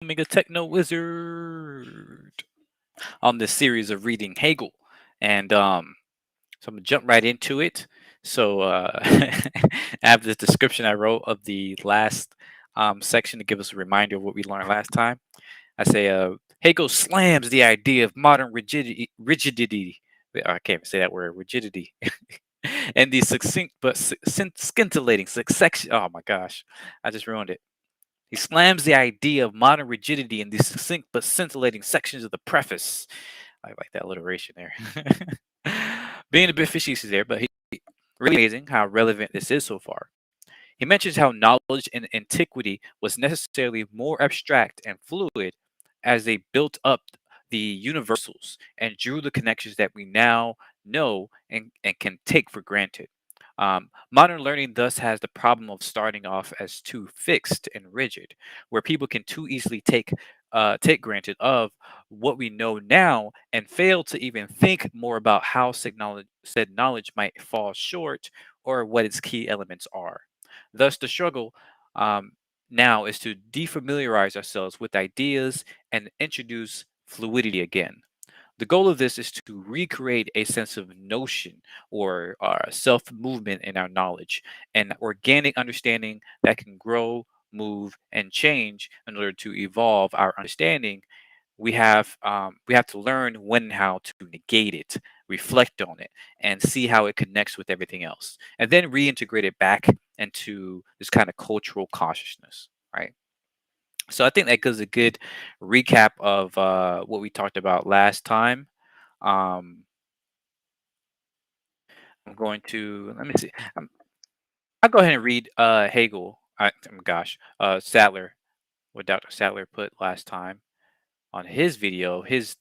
becoming a techno wizard on this series of reading Hegel. And so I'm gonna jump right into it. So I have this description I wrote of the last section to give us a reminder of what we learned last time. I say Hegel slams the idea of modern rigidity. I can't even say that word, rigidity. And the succinct but scintillating section. Oh my gosh, I just ruined it. He slams the idea of modern rigidity in the succinct but scintillating sections of the preface. I like that alliteration there. Being a bit facetious there, but he really amazing how relevant this is so far. He mentions how knowledge in antiquity was necessarily more abstract and fluid as they built up the universals and drew the connections that we now know and can take for granted. Modern learning thus has the problem of starting off as too fixed and rigid, where people can too easily take granted of what we know now and fail to even think more about how said knowledge might fall short or what its key elements are. Thus, the struggle um, now is to defamiliarize ourselves with ideas and introduce fluidity again. The goal of this is to recreate a sense of notion or self movement in our knowledge, an organic understanding that can grow, move, and change in order to evolve our understanding. We have to learn when and how to negate it, reflect on it, and see how it connects with everything else, and then reintegrate it back into this kind of cultural consciousness, right? So I think that gives a good recap of what we talked about last time. Um, I'm going to let me see. I'll go ahead and read Hegel. Oh my gosh, Sadler, what Dr. Sadler put last time on his video, his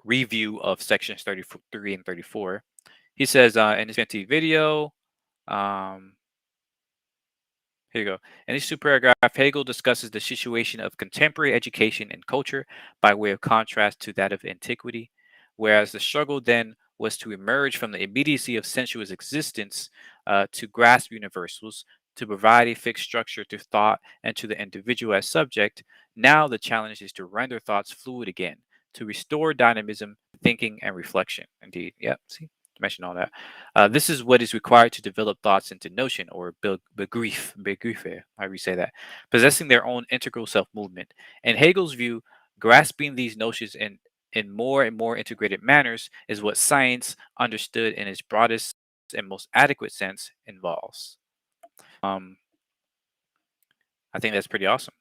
review of sections 33 and 34. He says in his fancy video, um, here you go. In this two paragraph, Hegel discusses the situation of contemporary education and culture by way of contrast to that of antiquity, whereas the struggle then was to emerge from the immediacy of sensuous existence to grasp universals, to provide a fixed structure to thought and to the individual as subject. Now the challenge is to render thoughts fluid again, to restore dynamism, thinking, and reflection. Indeed, yep. See, mention all that. This is what is required to develop thoughts into notion or begriffe, however you say that, possessing their own integral self movement. In Hegel's view, grasping these notions in more and more integrated manners is what science, understood in its broadest and most adequate sense, involves. Um, I think that's pretty awesome.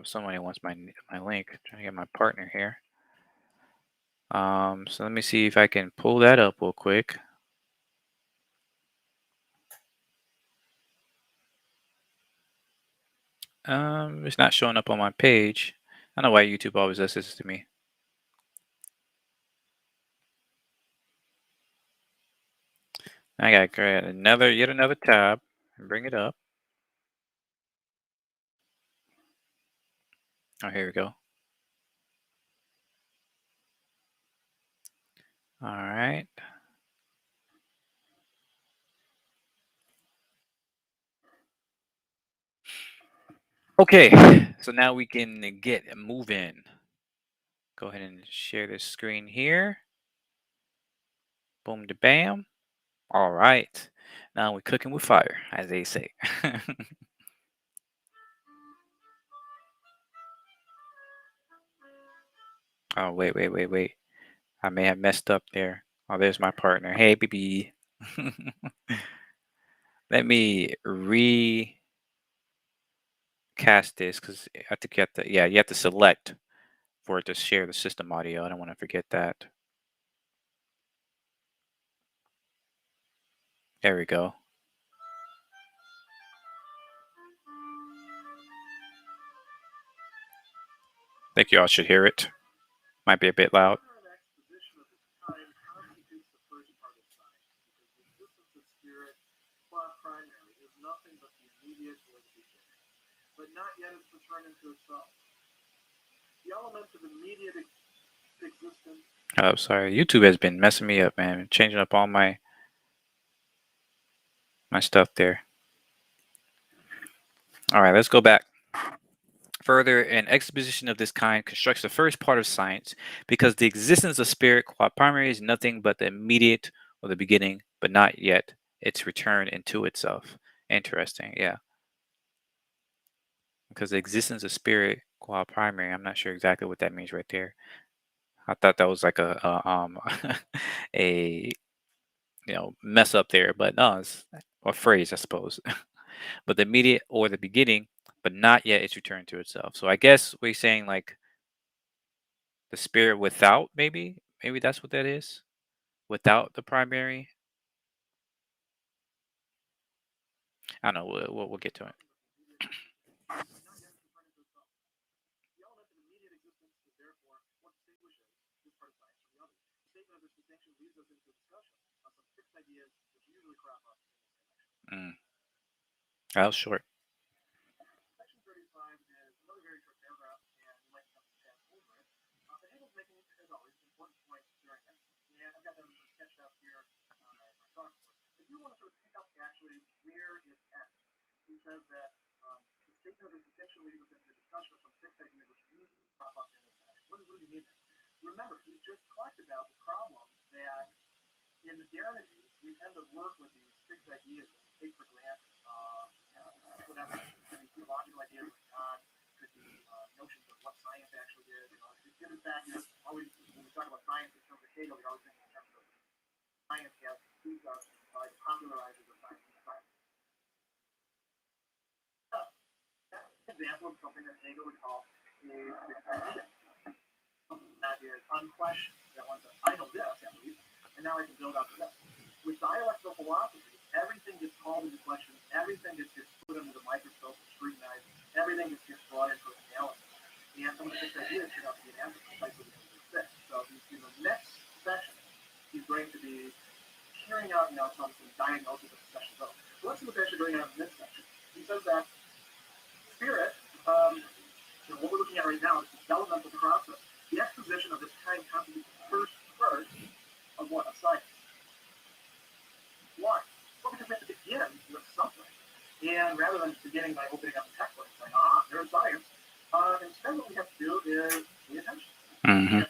Somebody wants my link. Trying to get my partner here. So let me see if I can pull that up real quick. It's not showing up on my page. I don't know why YouTube always does this to me. I gotta create yet another tab and bring it up. Oh, here we go. All right. Okay, so now we can get moving. Go ahead and share this screen here. Boom, da bam. All right. Now we're cooking with fire, as they say. Oh, wait. I may have messed up there. Oh, there's my partner. Hey, baby. Let me recast this because I think you have to select for it to share the system audio. I don't want to forget that. There we go. Think you all should hear it. Might be a bit loud. Oh, sorry. YouTube has been messing me up, man. Changing up all my my stuff there. All right, let's go back. Further, an exposition of this kind constructs the first part of science because the existence of spirit qua primary is nothing but the immediate or the beginning, but not yet its return into itself. Interesting, yeah. Because the existence of spirit qua primary, I'm not sure exactly what that means right there. I thought that was like a mess up there, but no, it's a phrase, I suppose. But the immediate or the beginning, but not yet its return to itself. So I guess we're saying like the spirit without, maybe that's what that is, without the primary. I don't know. We'll get to it. Mm. That was short. Mm-hmm.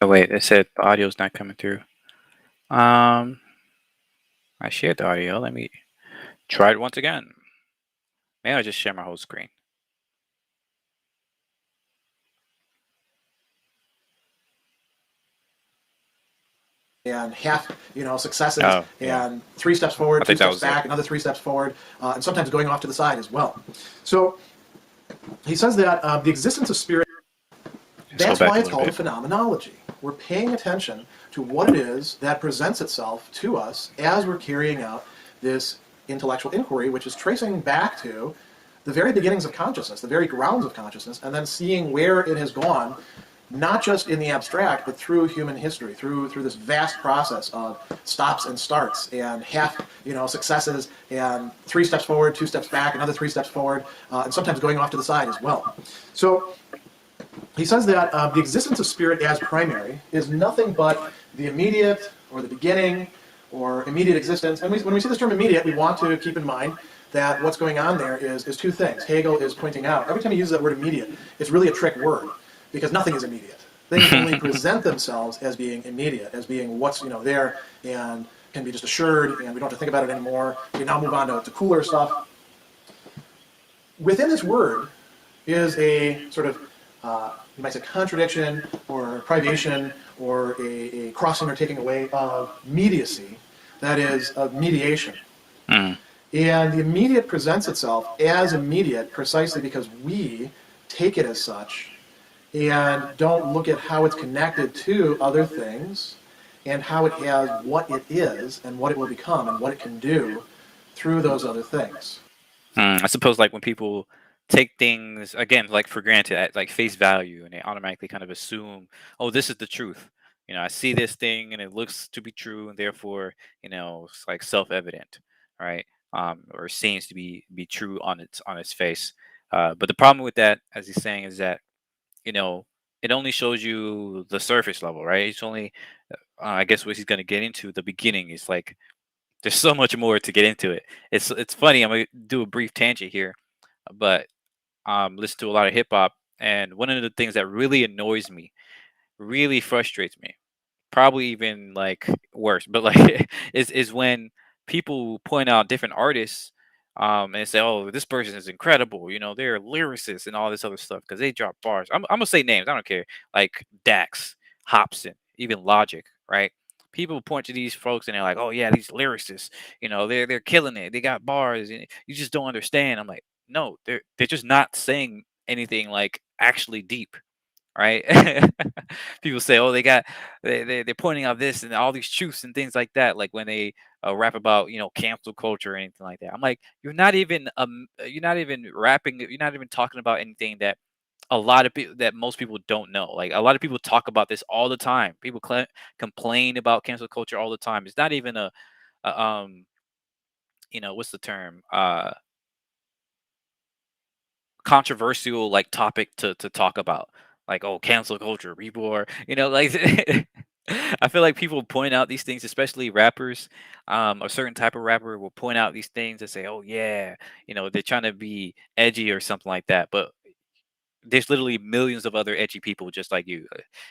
Oh wait, it said the audio's not coming through. I shared the audio. Let me try it once again. Maybe I'll just share my whole screen. And half, successes, and 3 steps forward, 2 steps back, another 3 steps forward, and sometimes going off to the side as well. So he says that the existence of spirit, that's why it's called a phenomenology. We're paying attention to what it is that presents itself to us as we're carrying out this intellectual inquiry, which is tracing back to the very beginnings of consciousness, the very grounds of consciousness, and then seeing where it has gone, not just in the abstract, but through human history, through this vast process of stops and starts, and half, successes, and 3 steps forward, 2 steps back, another 3 steps forward, and sometimes going off to the side as well. So he says that the existence of spirit as primary is nothing but the immediate, or the beginning, or immediate existence. And when we see this term immediate, we want to keep in mind that what's going on there is 2 things. Hegel is pointing out, every time he uses that word immediate, it's really a trick word, because nothing is immediate. Things only present themselves as being immediate, as being what's there, and can be just assured, and we don't have to think about it anymore. We now move on to cooler stuff. Within this word is a sort of, you might say, contradiction, or privation, or a crossing or taking away of mediacy, that is, of mediation. Mm. And the immediate presents itself as immediate precisely because we take it as such and don't look at how it's connected to other things and how it has what it is and what it will become and what it can do through those other things. I suppose like when people take things again like for granted at like face value, and they automatically kind of assume, oh, this is the truth. I see this thing and it looks to be true, and therefore, it's like self-evident, right? Or seems to be true on its face. But the problem with that, as he's saying, is that you know it only shows you the surface level, right? It's only, I guess, what he's going to get into the beginning is like there's so much more to get into it. It's funny. I'm gonna do a brief tangent here, but listen to a lot of hip hop, and one of the things that really annoys me, really frustrates me, probably even like worse, but like is when people point out different artists, and say, oh, this person is incredible, they're lyricists and all this other stuff because they drop bars. I'm gonna say names, I don't care, like Dax, Hobson, even Logic, right? People point to these folks and they're like, oh yeah, these lyricists, they're killing it, they got bars, and you just don't understand. I'm like, no, they're just not saying anything like actually deep, right? People say, "Oh, they're pointing out this and all these truths and things like that." Like when they rap about cancel culture or anything like that. I'm like, you're not even rapping, you're not even talking about anything that a lot of people that most people don't know. Like a lot of people talk about this all the time. People complain about cancel culture all the time. It's not even a what's the term? Controversial like topic to talk about, like, oh, cancel culture, people are, like I feel like people point out these things, especially rappers. A certain type of rapper will point out these things and say, oh yeah, they're trying to be edgy or something like that, but there's literally millions of other edgy people just like you,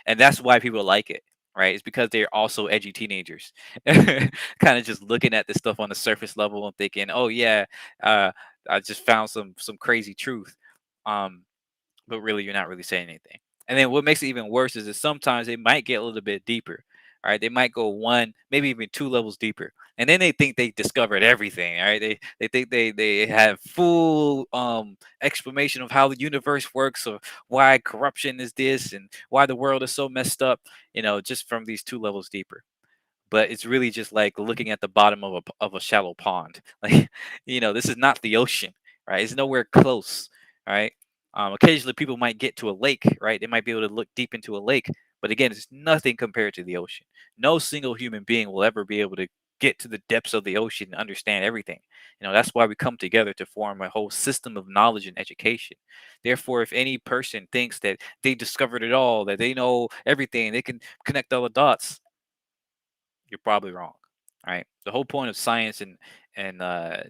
and that's why people like it, right? It's because they're also edgy teenagers, kind of just looking at this stuff on the surface level and thinking, oh yeah, uh, I just found some crazy truth, um, but really you're not really saying anything. And then what makes it even worse is that sometimes they might get a little bit deeper. All right, they might go one, maybe even two levels deeper, and then they think they discovered everything. All right, they think they have full explanation of how the universe works, or why corruption is this, and why the world is so messed up. Just from these two levels deeper, but it's really just like looking at the bottom of a shallow pond. Like, this is not the ocean, right? It's nowhere close, right? Occasionally, people might get to a lake, right? They might be able to look deep into a lake, but again, it's nothing compared to the ocean. No single human being will ever be able to get to the depths of the ocean and understand everything. That's why we come together to form a whole system of knowledge and education. Therefore, if any person thinks that they discovered it all, that they know everything, they can connect all the dots, you're probably wrong. Right. The whole point of science and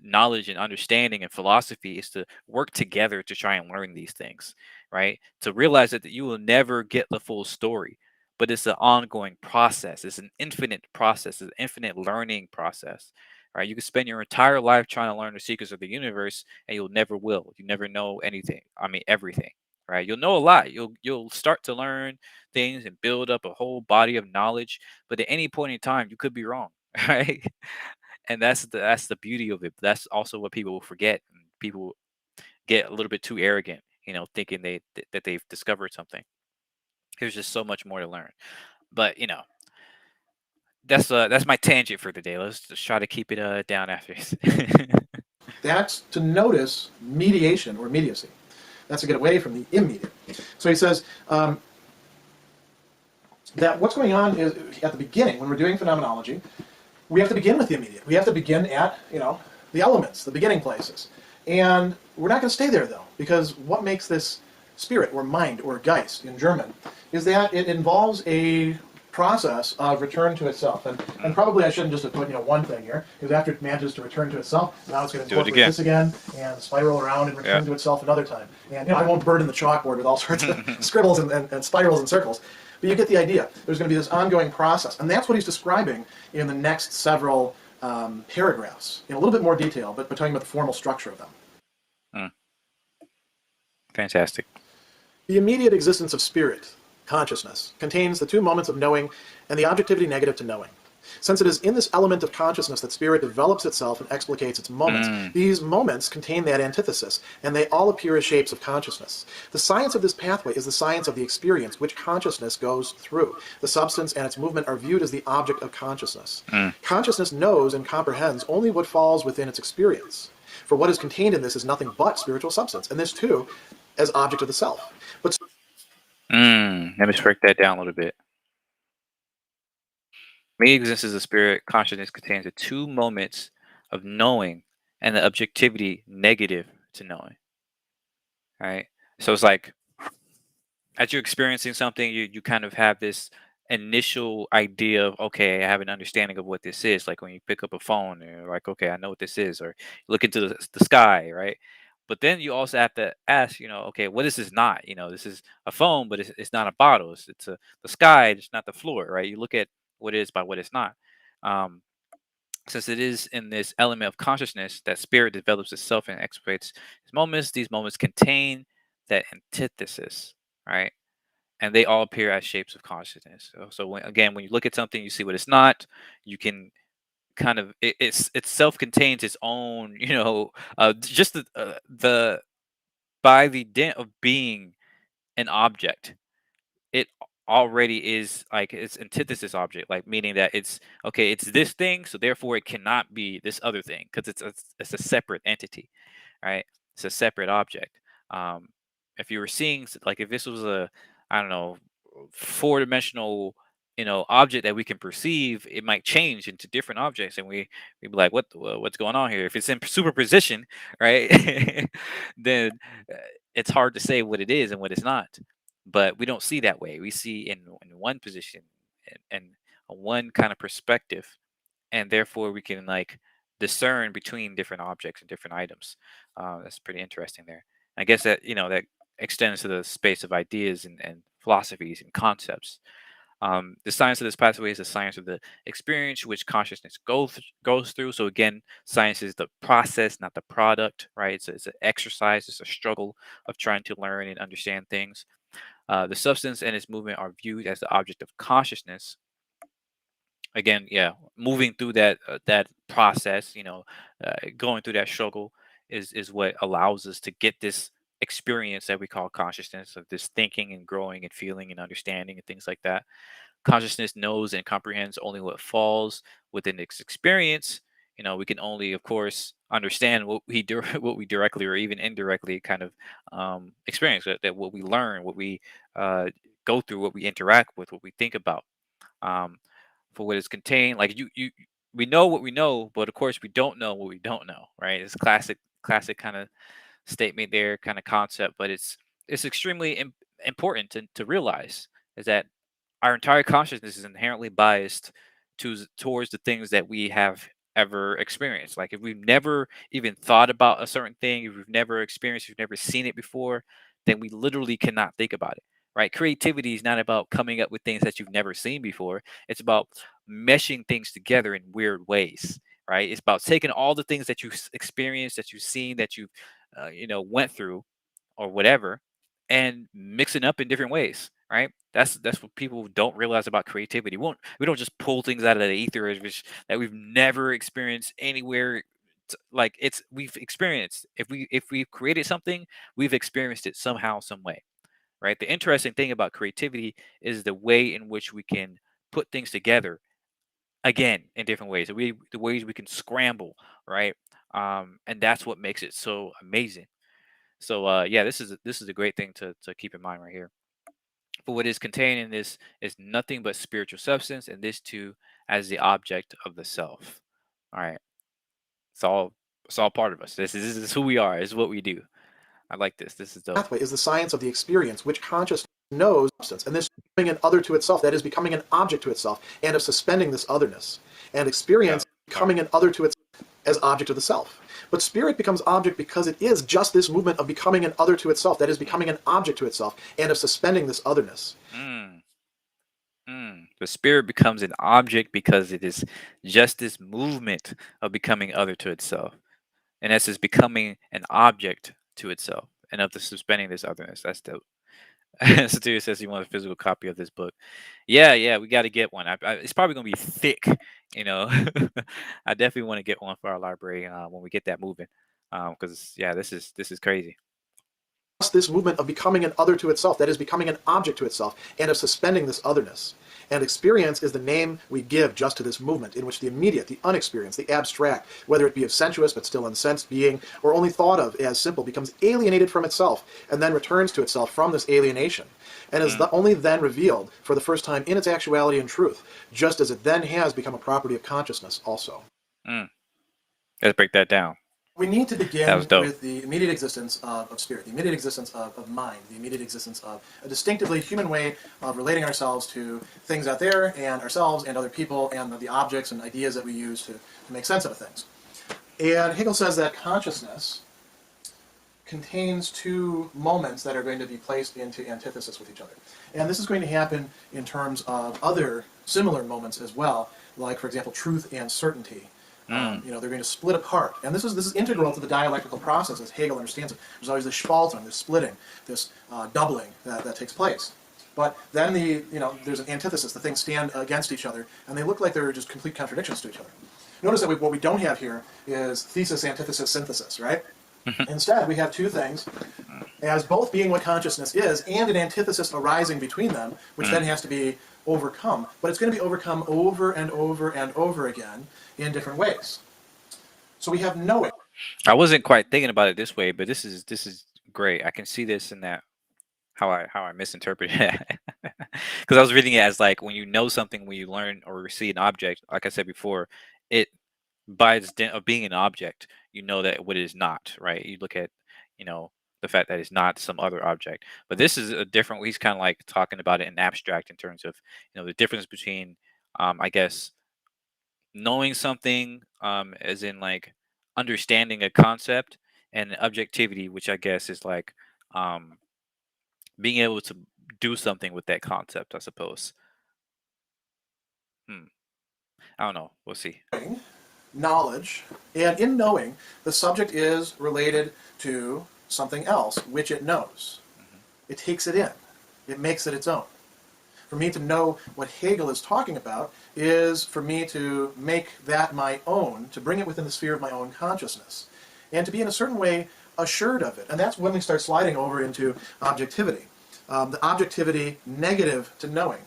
knowledge and understanding and philosophy is to work together to try and learn these things. Right. To realize that you will never get the full story, but it's an ongoing process. It's an infinite process. It's an infinite learning process. Right. You can spend your entire life trying to learn the secrets of the universe, and you'll never will. You never know anything. I mean, everything. Right. You'll know a lot. You'll start to learn things and build up a whole body of knowledge, but at any point in time you could be wrong. Right, and that's the beauty of it. That's also what people will forget, and people get a little bit too arrogant, thinking that they've discovered something. There's just so much more to learn, but that's my tangent for the day. Let's just try to keep it down after this. That's to notice mediation or mediacy. That's to get away from the immediate. So he says that what's going on is at the beginning, when we're doing phenomenology, we have to begin with the immediate. We have to begin at, the elements, the beginning places. And we're not going to stay there, though, because what makes this spirit, or mind, or Geist in German, is that it involves a process of return to itself. And probably I shouldn't just have put, one thing here, because after it manages to return to itself, now it's going to incorporate this again, and spiral around and return to itself another time. And, I won't burden the chalkboard with all sorts of scribbles and spirals and circles. But you get the idea. There's going to be this ongoing process. And that's what he's describing in the next several paragraphs, in a little bit more detail, but talking about the formal structure of them. Fantastic. The immediate existence of spirit, consciousness, contains the two moments of knowing and the objectivity negative to knowing. Since it is in this element of consciousness that spirit develops itself and explicates its moments, these moments contain that antithesis, and they all appear as shapes of consciousness. The science of this pathway is the science of the experience which consciousness goes through. The substance and its movement are viewed as the object of consciousness. Consciousness knows and comprehends only what falls within its experience. For what is contained in this is nothing but spiritual substance, and this too as object of the self. But Let me break that down a little bit. Me exists as a spirit. Consciousness contains the two moments of knowing and the objectivity negative to knowing. Right. So it's like as you're experiencing something, you kind of have this initial idea of, okay, I have an understanding of what this is. Like when you pick up a phone, and you're like, okay, I know what this is, or look into the sky, right? But then you also have to ask, okay, what is this not? This is a phone, but it's not a bottle. It's the sky, it's not the floor, right? You look at what it is by what it's not. Um, since it is in this element of consciousness that spirit develops itself and exploits these moments contain that antithesis, right? And they all appear as shapes of consciousness. So when you look at something, you see what it's not. You can kind of it self-contains its own, just the by the dint of being an object, it already is like its antithesis object, like meaning that it's okay, it's this thing, so therefore it cannot be this other thing because it's a separate entity, right? It's a separate object. Um, if you were seeing like if this was a, I don't know, four-dimensional, object that we can perceive, it might change into different objects, and we'd be like, what's going on here? If it's in superposition, right? then uh, it's hard to say what it is and what it's not. But we don't see that way. We see in one position and one kind of perspective, and therefore we can like discern between different objects and different items. That's pretty interesting there. I guess that that extends to the space of ideas and philosophies and concepts. The science of this pathway is the science of the experience which consciousness goes through. So again, science is the process, not the product, right? It's an exercise, it's a struggle of trying to learn and understand things. The substance and its movement are viewed as the object of consciousness. Again, yeah, moving through that process, going through that struggle is what allows us to get this experience that we call consciousness, of this thinking and growing and feeling and understanding and things like that. Consciousness knows and comprehends only what falls within its experience. We can only, of course, understand what what we directly or even indirectly kind of experience. That what we learn, what we uh, go through, what we interact with, what we think about. Um, for what is contained, like we know what we know, but of course we don't know what we don't know. Right? It's classic kind of statement there, kind of concept, but it's extremely important to realize is that our entire consciousness is inherently biased towards the things that we have ever experienced. Like if we've never even thought about a certain thing, if we've never experienced, we've never seen it before, then we literally cannot think about it. Right? Creativity is not about coming up with things that you've never seen before. It's about meshing things together in weird ways. Right? It's about taking all the things that you've experienced, that you've seen, that you've went through or whatever, and mix it up in different ways, right? That's what people don't realize about creativity. We don't just pull things out of the ether that we've never experienced anywhere. Like we've experienced, if we've created something, we've experienced it somehow, some way, right? The interesting thing about creativity is the way in which we can put things together again in different ways. The ways we can scramble, right? And that's what makes it so amazing. So yeah, this is a great thing to keep in mind right here. For what is contained in this is nothing but spiritual substance, and this too as the object of the self. All right, it's all part of us. This is who we are. This is what we do. I like this. This is dope. pathway is the science of the experience which consciousness knows substance, and this becoming an other to itself, that is becoming an object to itself, and of suspending this otherness, and experience becoming an other to itself as object of the self. But spirit becomes object because it is just this movement of becoming an other to itself, that is becoming an object to itself, and of suspending this otherness. The spirit becomes an object because it is just this movement of becoming other to itself. And that's just becoming an object to itself and of the suspending this otherness. That's dope. Satir says he wants a physical copy of this book. Yeah, we got to get one. It's probably gonna be thick, you know. I definitely want to get one for our library when we get that moving, because yeah, this is crazy. This movement of becoming an other to itself, that is, becoming an object to itself, and of suspending this otherness. And experience is the name we give just to this movement, in which the immediate, the unexperienced, the abstract, whether it be of sensuous but still unsensed being, or only thought of as simple, becomes alienated from itself, and then returns to itself from this alienation, and is only then revealed for the first time in its actuality and truth, just as it then has become a property of consciousness also. Let's break that down. We need to begin with the immediate existence of spirit, the immediate existence of mind, the immediate existence of a distinctively human way of relating ourselves to things out there and ourselves and other people and the objects and ideas that we use to make sense of things. And Hegel says that consciousness contains two moments that are going to be placed into antithesis with each other. And this is going to happen in terms of other similar moments as well, like, for example, truth and certainty. They're going to split apart. And this is integral to the dialectical process as Hegel understands it. There's always this spaltung, this splitting, this doubling that takes place. But then there's an antithesis. The things stand against each other, and they look like they're just complete contradictions to each other. Notice that what we don't have here is thesis, antithesis, synthesis, right? Instead, we have two things as both being what consciousness is and an antithesis arising between them, which then has to be overcome. But it's going to be overcome over and over and over again in different ways. So we have knowing. I wasn't quite thinking about it this way, but this is great. I can see this in that how I misinterpreted it. Because I was reading it as like when you know something, when you learn or see an object, like I said before, it by its dint of being an object, you know that what it is not, right? You look at, the fact that it's not some other object. But this is a different. He's kind of like talking about it in abstract in terms of, the difference between, I guess, knowing something, as in like understanding a concept, and objectivity, which I guess is like, being able to do something with that concept, I suppose. I don't know. We'll see. Knowledge, and in knowing, the subject is related to something else which it knows. It takes it in. It makes it its own. For me to know what Hegel is talking about is for me to make that my own, to bring it within the sphere of my own consciousness, and to be in a certain way assured of it. And that's when we start sliding over into objectivity. The objectivity negative to knowing.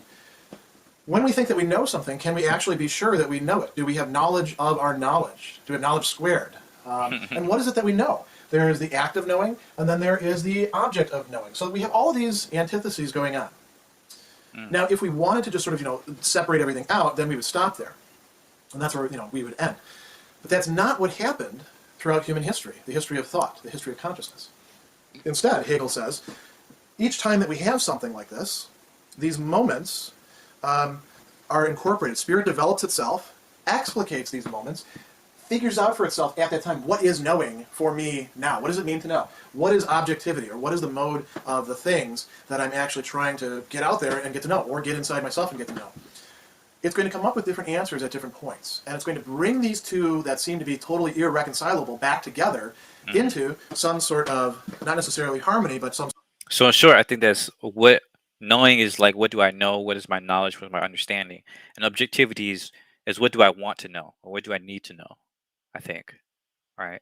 When we think that we know something, can we actually be sure that we know it? Do we have knowledge of our knowledge? Do we have knowledge squared? And what is it that we know? There is the act of knowing, and then there is the object of knowing. So we have all of these antitheses going on. Now, if we wanted to just sort of, separate everything out, then we would stop there. And that's where, we would end. But that's not what happened throughout human history, the history of thought, the history of consciousness. Instead, Hegel says, each time that we have something like this, these moments are incorporated. Spirit develops itself, explicates these moments, figures out for itself at that time, what is knowing for me now? What does it mean to know? What is objectivity, or what is the mode of the things that I'm actually trying to get out there and get to know, or get inside myself and get to know? It's going to come up with different answers at different points, and it's going to bring these two that seem to be totally irreconcilable back together into some sort of, not necessarily harmony, but some... So in short, I think that's what knowing is like. What do I know? What is my knowledge? What is my understanding? And objectivity is what do I want to know, or what do I need to know? I think, right?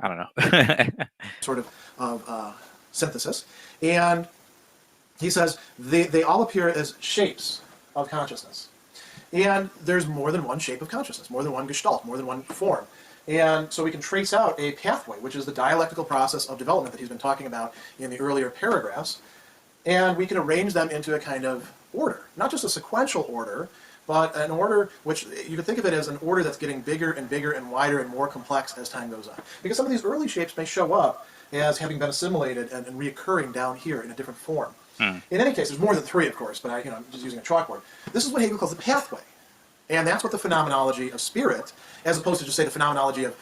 I don't know. sort of synthesis. And he says they all appear as shapes of consciousness. And there's more than one shape of consciousness, more than one gestalt, more than one form. And so we can trace out a pathway, which is the dialectical process of development that he's been talking about in the earlier paragraphs. And we can arrange them into a kind of order, not just a sequential order, but an order which you can think of it as an order that's getting bigger and bigger and wider and more complex as time goes on. Because some of these early shapes may show up as having been assimilated and reoccurring down here in a different form. In any case, there's more than three, of course, but I'm just using a chalkboard. This is what Hegel calls the pathway. And that's what the phenomenology of spirit, as opposed to just say the phenomenology of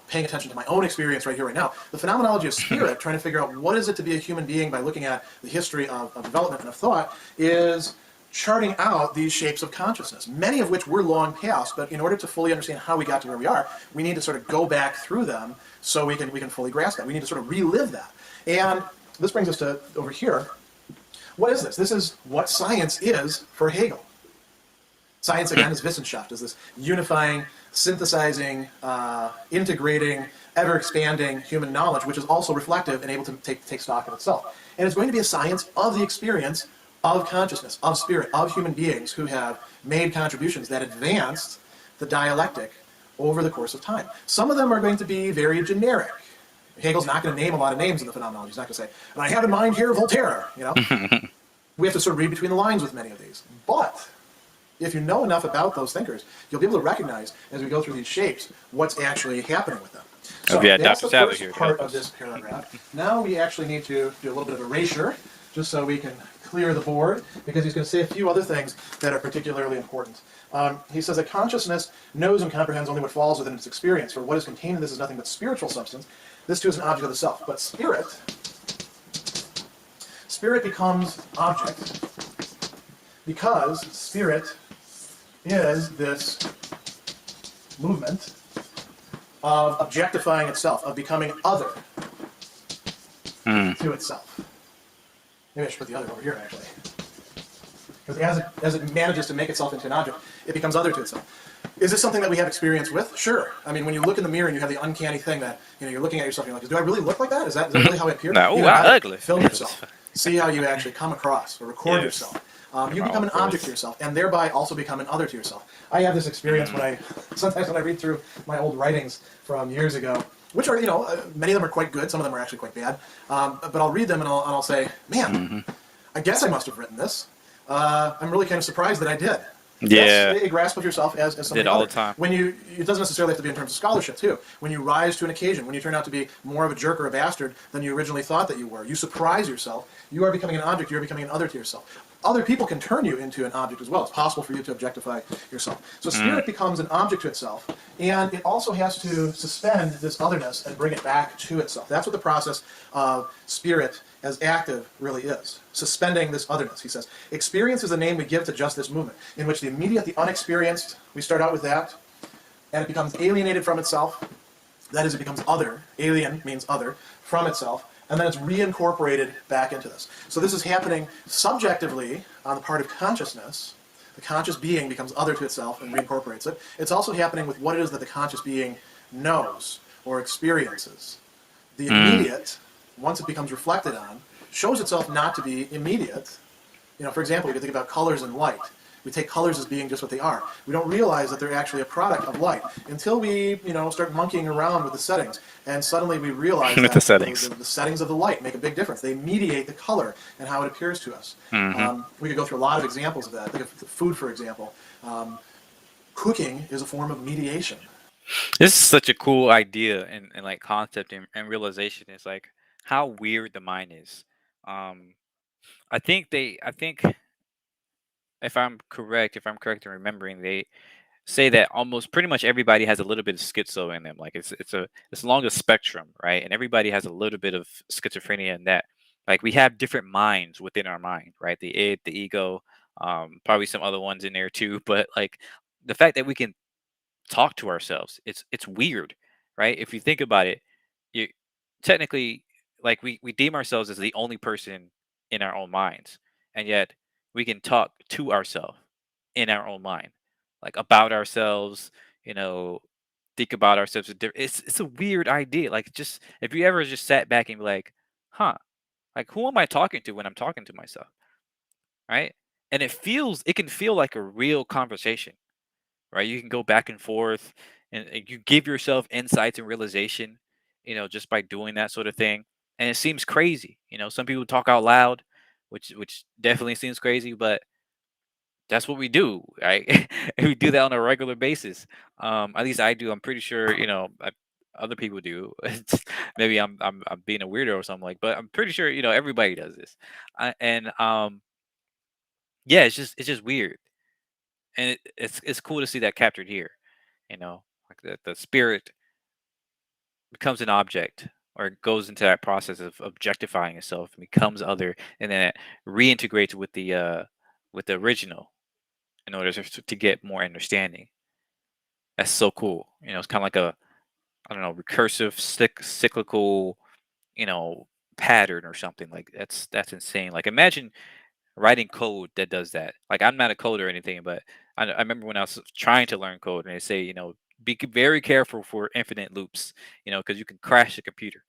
paying attention to my own experience right here, right now. The phenomenology of spirit, trying to figure out what is it to be a human being by looking at the history of development and of thought, is charting out these shapes of consciousness, many of which we're long past, but in order to fully understand how we got to where we are, we need to sort of go back through them so we can fully grasp that. We need to sort of relive that. And this brings us to over here. What is this? This is what science is for Hegel. Science, again, is Wissenschaft, is this unifying, synthesizing, integrating, ever-expanding human knowledge, which is also reflective and able to take stock of itself. And it's going to be a science of the experience of consciousness, of spirit, of human beings who have made contributions that advanced the dialectic over the course of time. Some of them are going to be very generic. Hegel's not going to name a lot of names in the phenomenology. He's not going to say, and I have in mind here Voltaire, you know. We have to sort of read between the lines with many of these. But if you know enough about those thinkers, you'll be able to recognize, as we go through these shapes, what's actually happening with them. So that's the first part of this paragraph. Now we actually need to do a little bit of erasure, just so we can clear the board, because he's going to say a few other things that are particularly important. He says that consciousness knows and comprehends only what falls within its experience, for what is contained in this is nothing but spiritual substance. This too is an object of the self. But spirit becomes object because spirit is this movement of objectifying itself, of becoming other to itself. Maybe I should put the other over here, actually. Because as it manages to make itself into an object, it becomes other to itself. Is this something that we have experience with? Sure. I mean, when you look in the mirror and you have the uncanny thing that, you know, you're looking at yourself and you're like, do I really look like that? Is that really how I appear? No, ugly. Film yourself. See how you actually come across, or record yourself. You become an object to yourself, and thereby also become an other to yourself. I have this experience sometimes when I read through my old writings from years ago, which are, you know, many of them are quite good, some of them are actually quite bad, but I'll read them and I'll say, man, I guess I must have written this. I'm really kind of surprised that I did. Yeah. Yes, a grasp of yourself as something did all other. the time. When it doesn't necessarily have to be in terms of scholarship too. When you rise to an occasion, when you turn out to be more of a jerk or a bastard than you originally thought that you were, you surprise yourself. You are becoming an object. You are becoming an other to yourself. Other people can turn you into an object as well. It's possible for you to objectify yourself. So spirit becomes an object to itself, and it also has to suspend this otherness and bring it back to itself. That's what the process of spirit as active really is. Suspending this otherness, he says. Experience is the name we give to just this movement, in which the immediate, the unexperienced, we start out with that, and it becomes alienated from itself. That is, it becomes other. Alien means other, from itself. And then it's reincorporated back into this. So this is happening subjectively on the part of consciousness. The conscious being becomes other to itself and reincorporates it. It's also happening with what it is that the conscious being knows or experiences. The immediate, once it becomes reflected on, shows itself not to be immediate. You know, for example, you can think about colors and light. We take colors as being just what they are. We don't realize that they're actually a product of light until we, you know, start monkeying around with the settings, and suddenly we realize that the settings. The settings of the light make a big difference. They mediate the color and how it appears to us. We could go through a lot of examples of that. Think of food, for example. Cooking is a form of mediation. This is such a cool idea and like concept and realization. It's like how weird the mind is. I think if I'm correct in remembering, they say that almost pretty much everybody has a little bit of schizo in them. Like it's along a spectrum, right? And everybody has a little bit of schizophrenia in that. Like we have different minds within our mind, right? The id, the ego, probably some other ones in there too. But like the fact that we can talk to ourselves, it's weird, right? If you think about it, you technically, like we deem ourselves as the only person in our own minds, and yet we can talk to ourselves in our own mind, like about ourselves, you know, think about ourselves. It's a weird idea. Like just if you ever just sat back and be like, huh, like who am I talking to when I'm talking to myself, right? And it can feel like a real conversation, right? You can go back and forth, and you give yourself insights and realization, you know, just by doing that sort of thing. And it seems crazy, you know. Some people talk out loud, which definitely seems crazy, but that's what we do, right? We do that on a regular basis. At least I do. I'm pretty sure, you know, other people do. Maybe I'm being a weirdo or something, like, but I'm pretty sure, you know, everybody does this. And yeah, it's just weird, and it's cool to see that captured here. You know, like the spirit becomes an object, or it goes into that process of objectifying itself and becomes other, and then it reintegrates with the original in order to get more understanding. That's so cool. You know, it's kind of like a, I don't know, recursive cyclical, you know, pattern or something. Like that's insane. Like imagine writing code that does that. Like I'm not a coder or anything, but I remember when I was trying to learn code, and they say, be very careful for infinite loops, because you can crash the computer.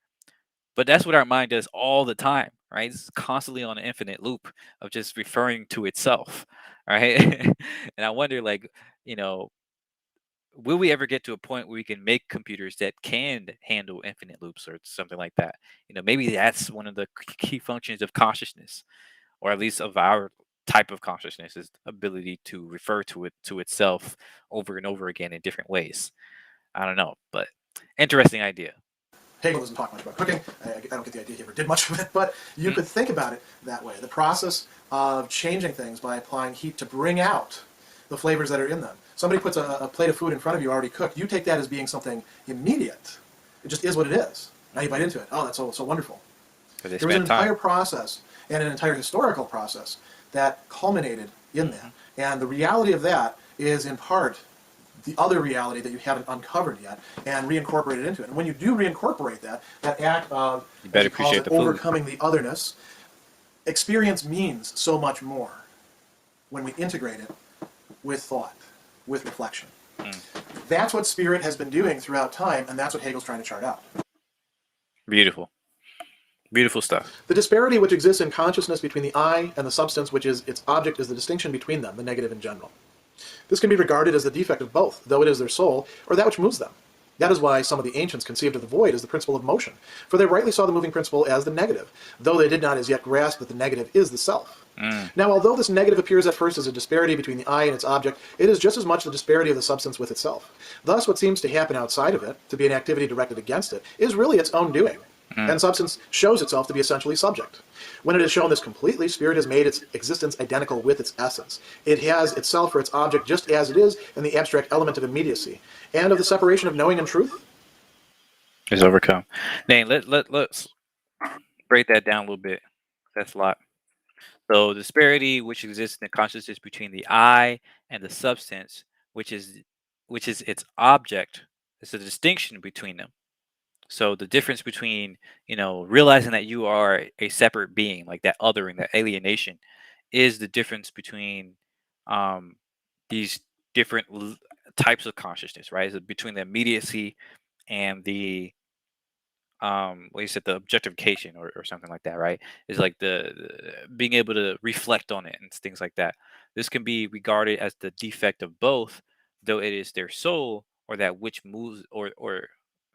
But that's what our mind does all the time, right? It's constantly on an infinite loop of just referring to itself, right? And I wonder, like, you know, will we ever get to a point where we can make computers that can handle infinite loops or something like that? Maybe that's one of the key functions of consciousness, or at least of our type of consciousness, is the ability to refer to it to itself over and over again in different ways. I don't know, but interesting idea. Hegel doesn't talk much about cooking. I don't get the idea he ever did much of it, but you could think about it that way. The process of changing things by applying heat to bring out the flavors that are in them. Somebody puts a plate of food in front of you already cooked. You take that as being something immediate. It just is what it is. Now you bite into it. Oh, that's so wonderful. There was an entire process and an entire historical process that culminated in that. And the reality of that is in part the other reality that you haven't uncovered yet and reincorporated into it. And when you do reincorporate that act of, you better appreciate the overcoming the otherness, experience means so much more when we integrate it with thought, with reflection. That's what spirit has been doing throughout time, and that's what Hegel's trying to chart out. Beautiful. Beautiful stuff. The disparity which exists in consciousness between the I and the substance which is its object is the distinction between them, the negative in general. This can be regarded as the defect of both, though it is their soul, or that which moves them. That is why some of the ancients conceived of the void as the principle of motion, for they rightly saw the moving principle as the negative, though they did not as yet grasp that the negative is the self. Now, although this negative appears at first as a disparity between the I and its object, it is just as much the disparity of the substance with itself. Thus, what seems to happen outside of it, to be an activity directed against it, is really its own doing, and substance shows itself to be essentially subject. When it has shown this completely, spirit has made its existence identical with its essence. It has itself for its object just as it is in the abstract element of immediacy, and of the separation of knowing and truth is overcome. Dane, let's break that down a little bit. That's a lot. So, disparity which exists in the consciousness between the I and the substance, which is its object, is a distinction between them. So the difference between, realizing that you are a separate being, like that othering, that alienation, is the difference between um, these different types of consciousness, right? Is between the immediacy and the what you said, the objectification, or something like that, right? Is like the being able to reflect on it and things like that. This can be regarded as the defect of both, though it is their soul, or that which moves, or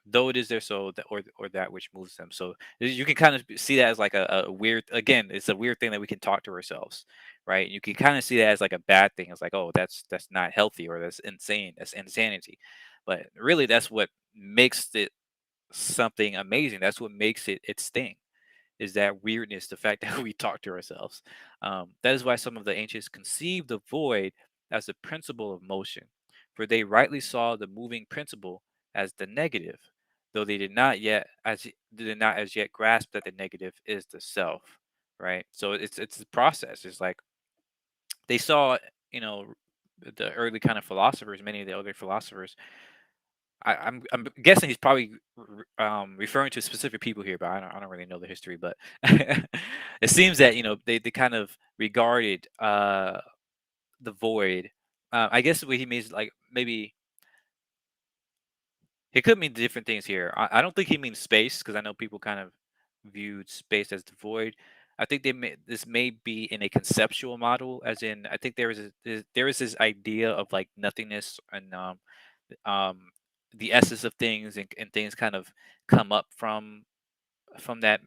though it is their soul, or that which moves them. So you can kind of see that as like a weird, again, it's a weird thing that we can talk to ourselves, right? You can kind of see that as like a bad thing. It's like, oh, that's not healthy, or that's insane, that's insanity. But really, that's what makes it something amazing. That's what makes it its thing, is that weirdness, the fact that we talk to ourselves. That is why some of the ancients conceived the void as the principle of motion, for they rightly saw the moving principle as the negative, though they did not as yet grasp that the negative is the self. Right. So it's the process. It's like they saw, you know, the early kind of philosophers, many of the other philosophers. I'm guessing he's probably referring to specific people here, but I don't really know the history. But it seems that they kind of regarded the void. I guess what he means, like, maybe he could mean different things here. I don't think he means space, because I know people kind of viewed space as the void. I think this may be in a conceptual model, as in I think there is this idea of like nothingness, and um, the essence of things, and things kind of come up from that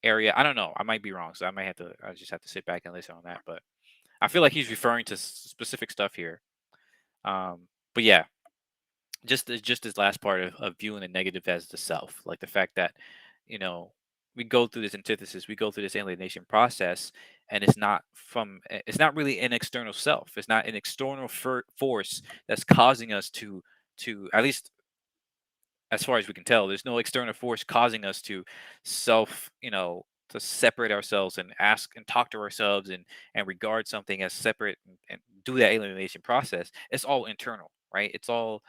area. I don't know. I might be wrong, so I just have to sit back and listen on that. But I feel like he's referring to specific stuff here. But yeah, just this last part of viewing the negative as the self, like the fact that you know we go through this antithesis, we go through this alienation process, and it's not really an external self. It's not an external force that's causing us to, at least as far as we can tell, there's no external force causing us to to separate ourselves and ask and talk to ourselves, and regard something as separate, and do that alienation process. It's all internal, right? It's all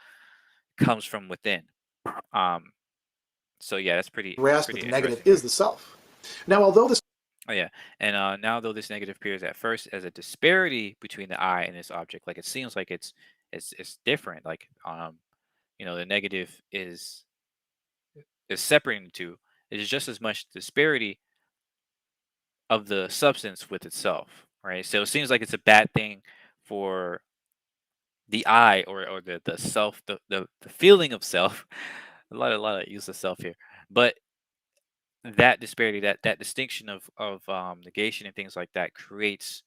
comes from within. Um, so yeah, that's pretty. grasp that the negative is the self. Now, although this Oh yeah, and now though this negative appears at first as a disparity between the I and this object, like it seems like it's different. Like the negative is separating the two. It is just as much disparity of the substance with itself, right? So it seems like it's a bad thing for the I or the self, the feeling of self. A lot of use of self here, but that disparity, that distinction of negation and things like that creates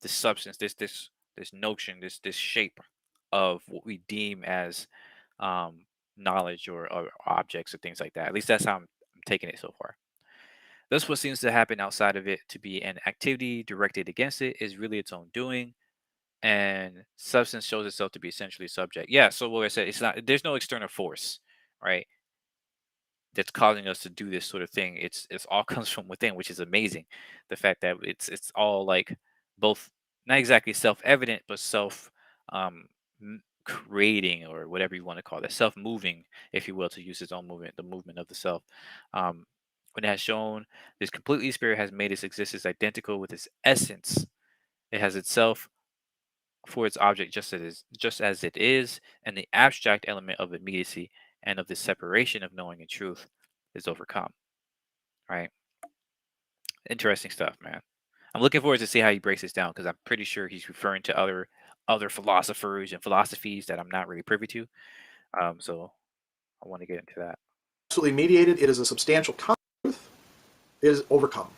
this substance, this notion, this shape of what we deem as um, knowledge or objects or things like that. At least that's how I'm taking it so far. Thus, what seems to happen outside of it to be an activity directed against it is really its own doing, and substance shows itself to be essentially subject. Yeah, so what I said, it's not. There's no external force, right? That's causing us to do this sort of thing. It's all comes from within, which is amazing. The fact that it's all like both not exactly self-evident, but self creating or whatever you want to call it, self-moving, if you will, to use its own movement, the movement of the self. Um, when it has shown this completely spirit has made its existence identical with its essence. It has itself for its object just as it is, and the abstract element of immediacy and of the separation of knowing and truth is overcome. Right? Interesting stuff, man. I'm looking forward to see how he breaks this down because I'm pretty sure he's referring to other philosophers and philosophies that I'm not really privy to. So I want to get into that. absolutely mediated, it is a substantial truth, is overcome.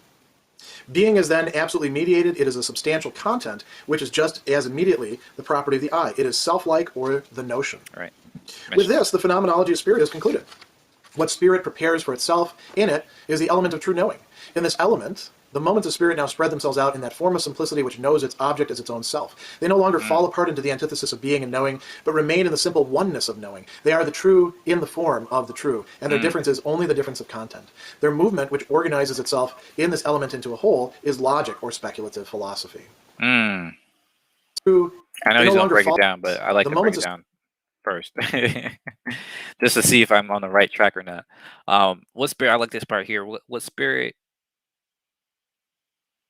Being is then absolutely mediated, it is a substantial content, which is just as immediately the property of the I. It is self-like or the notion. All right. With this, the phenomenology of spirit is concluded. What spirit prepares for itself in it is the element of true knowing. In this element, the moments of spirit now spread themselves out in that form of simplicity which knows its object as its own self. They no longer fall apart into the antithesis of being and knowing, but remain in the simple oneness of knowing. They are the true in the form of the true, and their difference is only the difference of content. Their movement, which organizes itself in this element into a whole, is logic or speculative philosophy. Mm. True, I know he's going to break it down, but I like to break it down first just to see if I'm on the right track or not. What spirit? I like this part here. What spirit?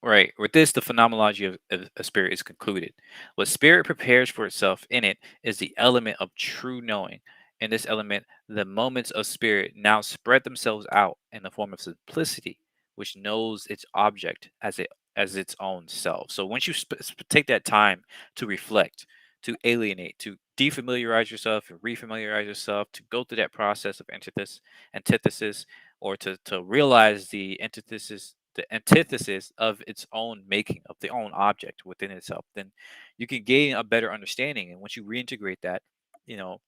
Right. With this, the phenomenology of spirit is concluded. What spirit prepares for itself in it is the element of true knowing. In this element, the moments of spirit now spread themselves out in the form of simplicity, which knows its object as its own self. So once you take that time to reflect, to alienate, to defamiliarize yourself and refamiliarize yourself, to go through that process of antithesis, or to realize the antithesis of its own making, of the own object within itself, then you can gain a better understanding. And once you reintegrate that, you know,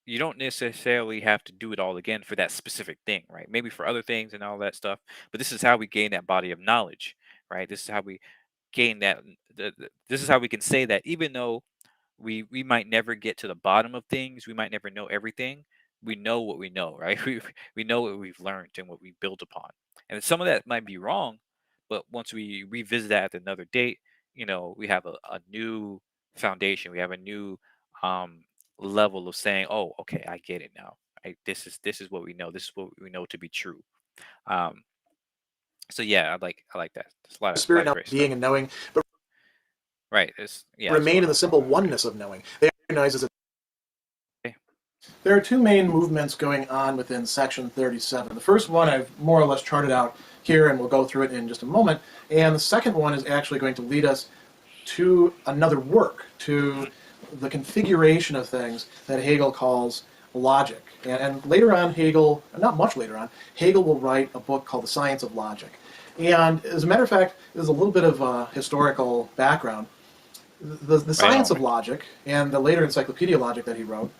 you don't necessarily have to do it all again for that specific thing, right? Maybe for other things and all that stuff. But this is how we gain that body of knowledge, right? This is how we gain that. This is how we can say that even though we might never get to the bottom of things, we might never know everything, we know what we know, right? We know what we've learned and what we build upon, and some of that might be wrong, but once we revisit that at another date, we have a new foundation, we have a new um level of saying, oh, okay, I get it now. This is what we know, this is what we know to be true. um so yeah, I like that. There's a lot of spirit now great being stuff. and knowing, but Right, yeah, remain in the simple oneness of knowing. They recognize as okay. There are two main movements going on within section 37. The first one I've more or less charted out here, and we'll go through it in just a moment. And the second one is actually going to lead us to another work, to the configuration of things that Hegel calls logic. And later on, Hegel, not much later on, Hegel will write a book called The Science of Logic. And as a matter of fact, there's a little bit of historical background. The Science of Logic and the later Encyclopedia Logic that he wrote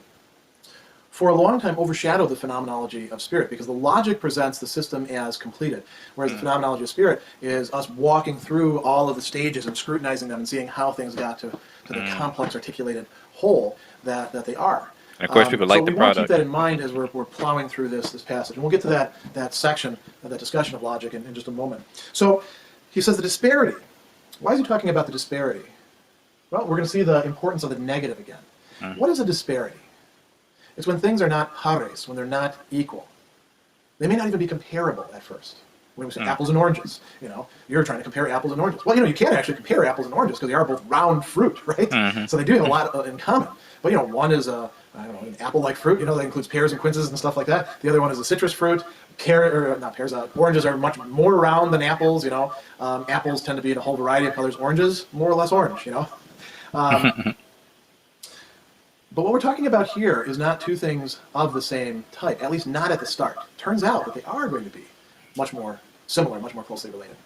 for a long time overshadowed the Phenomenology of Spirit, because the logic presents the system as completed, whereas the Phenomenology of Spirit is us walking through all of the stages and scrutinizing them and seeing how things got to the complex articulated whole that they are. And of course, people like the So we want to product. keep that in mind as we're plowing through this passage. And we'll get to that section, that discussion of logic in just a moment. So he says the disparity. Why is he talking about the disparity? Well, we're going to see the importance of the negative again. What is a disparity? It's when things are not pares, when they're not equal. They may not even be comparable at first. when we say apples and oranges. You're trying to compare apples and oranges. Well, you can't actually compare apples and oranges because they are both round fruit, right? So they do have a lot in common. But one is an apple-like fruit. That includes pears and quinces and stuff like that. The other one is a citrus fruit. Oranges are much more round than apples. Apples tend to be in a whole variety of colors. Oranges, more or less orange. But what we're talking about here is not two things of the same type, at least not at the start. Turns out that they are going to be much more similar, much more closely related.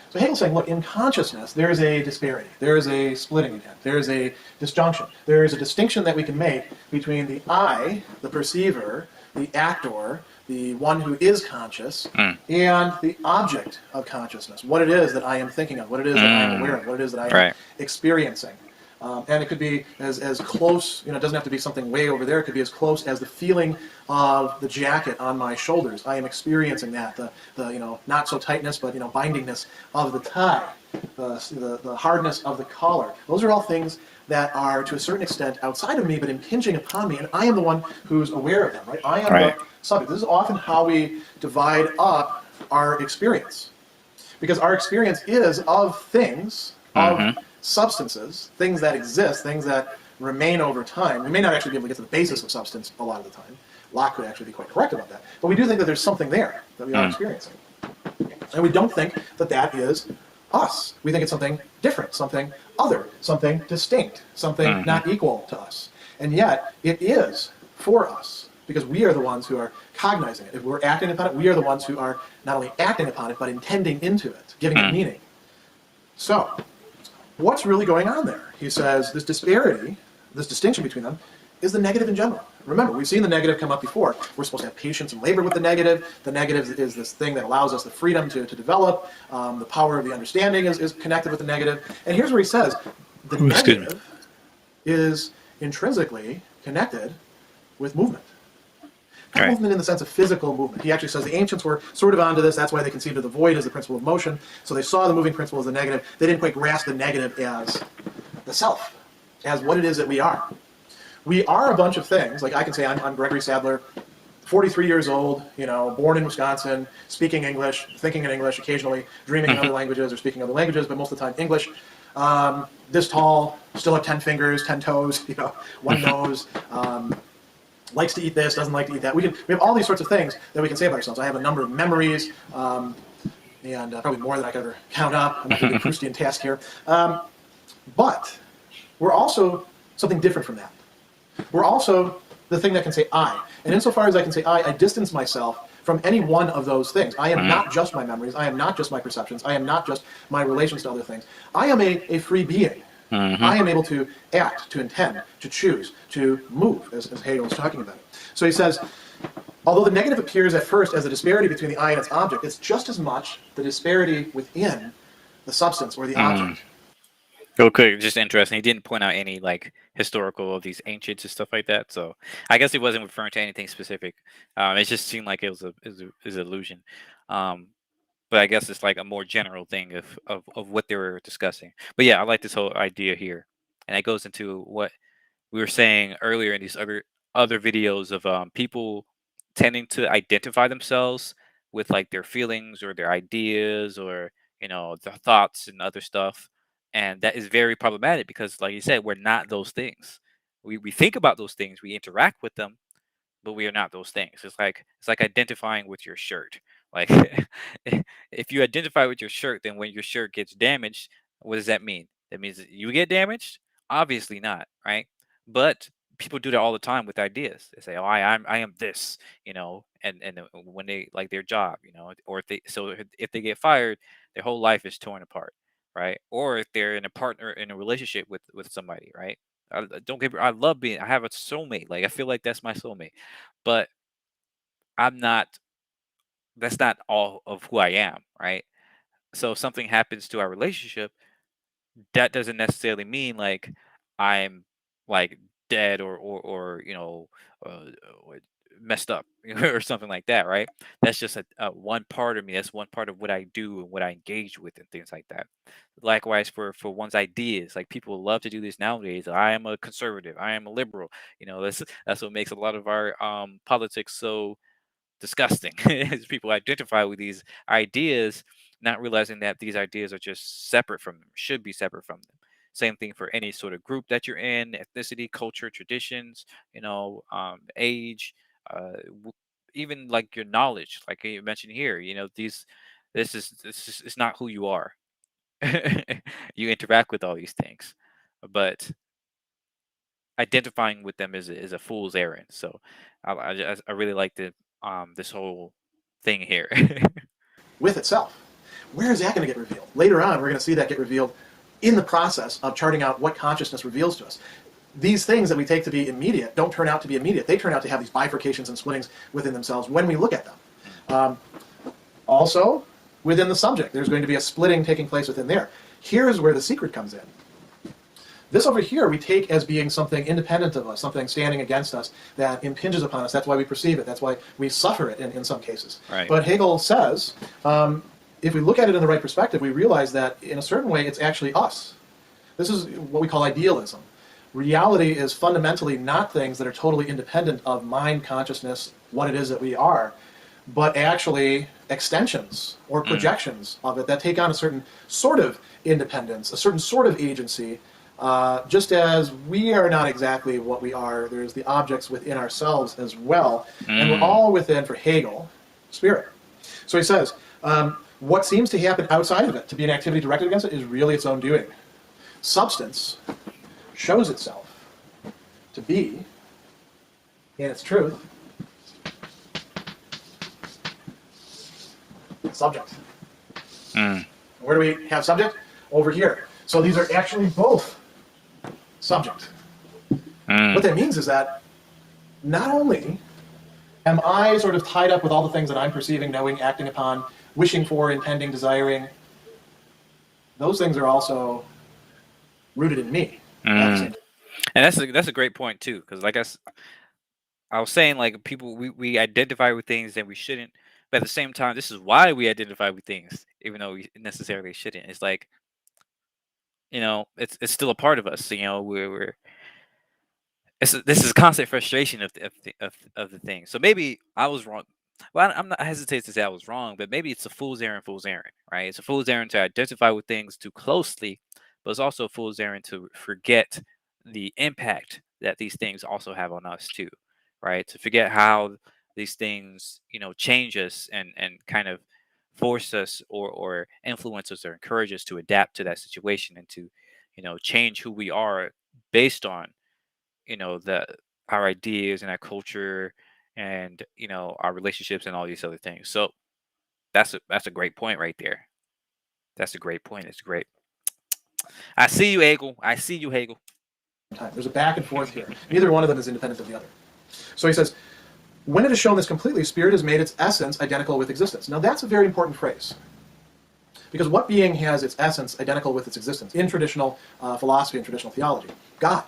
So Hegel's saying, look, in consciousness, there is a disparity. There is a splitting intent. There is a disjunction. There is a distinction that we can make between the I, the perceiver, the actor, the one who is conscious, and the object of consciousness, what it is that I am thinking of, what it is that I am aware of, what it is that I am experiencing. And it could be as close, it doesn't have to be something way over there. It could be as close as the feeling of the jacket on my shoulders. I am experiencing that, the not so tightness, but bindingness of the tie, the hardness of the collar. Those are all things that are to a certain extent outside of me, but impinging upon me, and I am the one who's aware of them. Right? I am the subject. This is often how we divide up our experience, because our experience is of things, of substances, things that exist, things that remain over time. We may not actually be able to get to the basis of substance a lot of the time. Locke could actually be quite correct about that. But we do think that there's something there that we are experiencing. And we don't think that that is us. We think it's something different, something other, something distinct, something not equal to us. And yet, it is for us, because we are the ones who are cognizing it. If we're acting upon it, we are the ones who are not only acting upon it, but intending into it, giving it meaning. So, what's really going on there? He says this disparity, this distinction between them, is the negative in general. Remember, we've seen the negative come up before. We're supposed to have patience and labor with the negative. The negative is this thing that allows us the freedom to develop. The power of the understanding is connected with the negative. And here's where he says the negative is intrinsically connected with movement. Not movement in the sense of physical movement. He actually says the ancients were sort of onto this. That's why they conceived of the void as the principle of motion. So they saw the moving principle as the negative. They didn't quite grasp the negative as the self, as what it is that we are. We are a bunch of things. Like I can say I'm Gregory Sadler, 43 years old, born in Wisconsin, speaking English, thinking in English, occasionally dreaming in other languages or speaking other languages, but most of the time English. This tall, still have 10 fingers, 10 toes, one nose. Likes to eat this, doesn't like to eat that. We have all these sorts of things that we can say about ourselves. I have a number of memories, and probably more than I could ever count up. I'm not going to do a Proustian task here. But we're also something different from that. We're also the thing that can say I. And insofar as I can say I distance myself from any one of those things. I am not just my memories. I am not just my perceptions. I am not just my relations to other things. I am a free being. I am able to act, to intend, to choose, to move, as Hegel is talking about. So he says, although the negative appears at first as a disparity between the I and its object, it's just as much the disparity within the substance or the object. Real quick, just interesting. He didn't point out any historical of these ancients and stuff like that. So I guess he wasn't referring to anything specific. It just seemed like it was an illusion. But I guess it's like a more general thing of what they were discussing. But yeah, I like this whole idea here, and it goes into what we were saying earlier in these other videos of people tending to identify themselves with their feelings or their ideas or their thoughts and other stuff, and that is very problematic because, like you said, we're not those things. We think about those things, we interact with them, but we are not those things. It's like identifying with your shirt. Like if you identify with your shirt, then when your shirt gets damaged, what does that mean? That means that you get damaged? Obviously not, right? But people do that all the time with ideas. They say, "Oh, I am this," and when they like their job, or if they get fired, their whole life is torn apart, right? Or if they're in a relationship with somebody, right? Don't get me. I love being. I have a soulmate. Like I feel like that's my soulmate, but I'm not. That's not all of who I am, right? So if something happens to our relationship, that doesn't necessarily mean I'm like dead or uh, uh, messed up or something like that, right? That's just a one part of me. That's one part of what I do and what I engage with and things like that. Likewise for one's ideas, like people love to do this nowadays. I am a conservative. I am a liberal. That's what makes a lot of our politics so disgusting. As people identify with these ideas, not realizing that these ideas are just separate from them, should be separate from them. Same thing for any sort of group that you're in, ethnicity, culture, traditions, age, even like your knowledge, like you mentioned here. This is it's not who you are. You interact with all these things, but identifying with them is a fool's errand. So I really like this whole thing here. With itself. Where is that going to get revealed? Later on, we're going to see that get revealed in the process of charting out what consciousness reveals to us. These things that we take to be immediate don't turn out to be immediate. They turn out to have these bifurcations and splittings within themselves when we look at them. Also, within the subject, there's going to be a splitting taking place within there. Here's where the secret comes in. This over here we take as being something independent of us, something standing against us that impinges upon us. That's why we perceive it. That's why we suffer it in some cases. Right. But Hegel says, if we look at it in the right perspective, we realize that in a certain way it's actually us. This is what we call idealism. Reality is fundamentally not things that are totally independent of mind, consciousness, what it is that we are, but actually extensions or projections of it that take on a certain sort of independence, a certain sort of agency. Just as we are not exactly what we are, there's the objects within ourselves as well, and we're all within, for Hegel, spirit. So he says, what seems to happen outside of it, to be an activity directed against it, is really its own doing. Substance shows itself to be, in its truth, subject. Where do we have subject? Over here. So these are actually both subject. What that means is that not only am I sort of tied up with all the things that I'm perceiving, knowing, acting upon, wishing for, intending, desiring, those things are also rooted in me. And that's a great point too, because like I was saying, like people we identify with things that we shouldn't, but at the same time, this is why we identify with things, even though we necessarily shouldn't. It's like, it's still a part of us. We're this is constant frustration of the thing. So maybe I was wrong. Well, I'm not, I hesitate to say I was wrong, but maybe it's a fool's errand, right? It's a fool's errand to identify with things too closely, but it's also a fool's errand to forget the impact that these things also have on us too, right? To forget how these things, change us and kind of force us or influence us or encourage us to adapt to that situation and to, change who we are based on, the our ideas and our culture and our relationships and all these other things. So that's a great point right there. That's a great point. It's great. I see you, Hegel. I see you, Hegel. There's a back and forth here. Neither one of them is independent of the other. So he says, when it is shown this completely, spirit has made its essence identical with existence. Now that's a very important phrase. Because what being has its essence identical with its existence in traditional philosophy and traditional theology? God.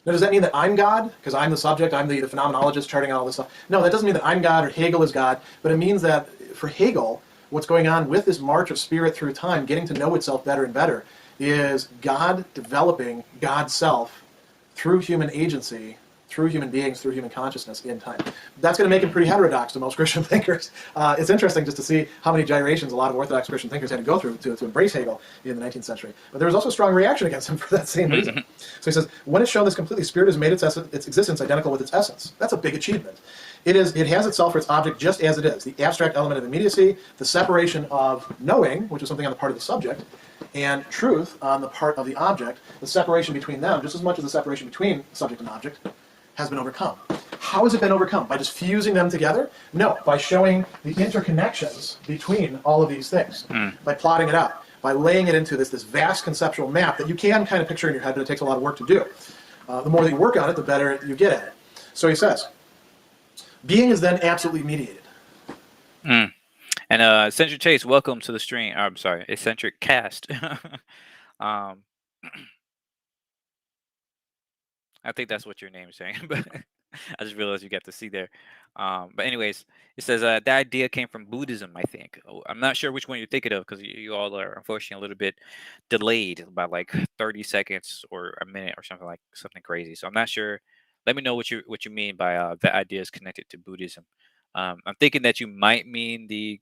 Now, does that mean that I'm God? Because I'm the subject, I'm the phenomenologist charting out all this stuff. No, that doesn't mean that I'm God or Hegel is God, but it means that for Hegel, what's going on with this march of spirit through time, getting to know itself better and better, is God developing God's self through human agency, through human beings, through human consciousness in time. That's going to make him pretty heterodox to most Christian thinkers. It's interesting just to see how many gyrations a lot of Orthodox Christian thinkers had to go through to embrace Hegel in the 19th century. But there was also a strong reaction against him for that same reason. So he says, when it's shown this completely, spirit has made its existence identical with its essence. That's a big achievement. It has itself for its object just as it is. The abstract element of immediacy, the separation of knowing, which is something on the part of the subject, and truth on the part of the object, the separation between them, just as much as the separation between subject and object, has been overcome. How has it been overcome? By just fusing them together? No, by showing the interconnections between all of these things, by plotting it out, by laying it into this vast conceptual map that you can kind of picture in your head, but it takes a lot of work to do. The more that you work on it, the better you get at it. So he says, being is then absolutely mediated. And Eccentric Chase, welcome to the stream. I'm sorry, Eccentric Cast. I think that's what your name is saying, but I just realized you got to see there. But anyways, it says that idea came from Buddhism, I think. I'm not sure which one you're thinking of because you all are unfortunately a little bit delayed by like 30 seconds or a minute or something crazy. So I'm not sure. Let me know what you mean by the idea is connected to Buddhism. I'm thinking that you might mean the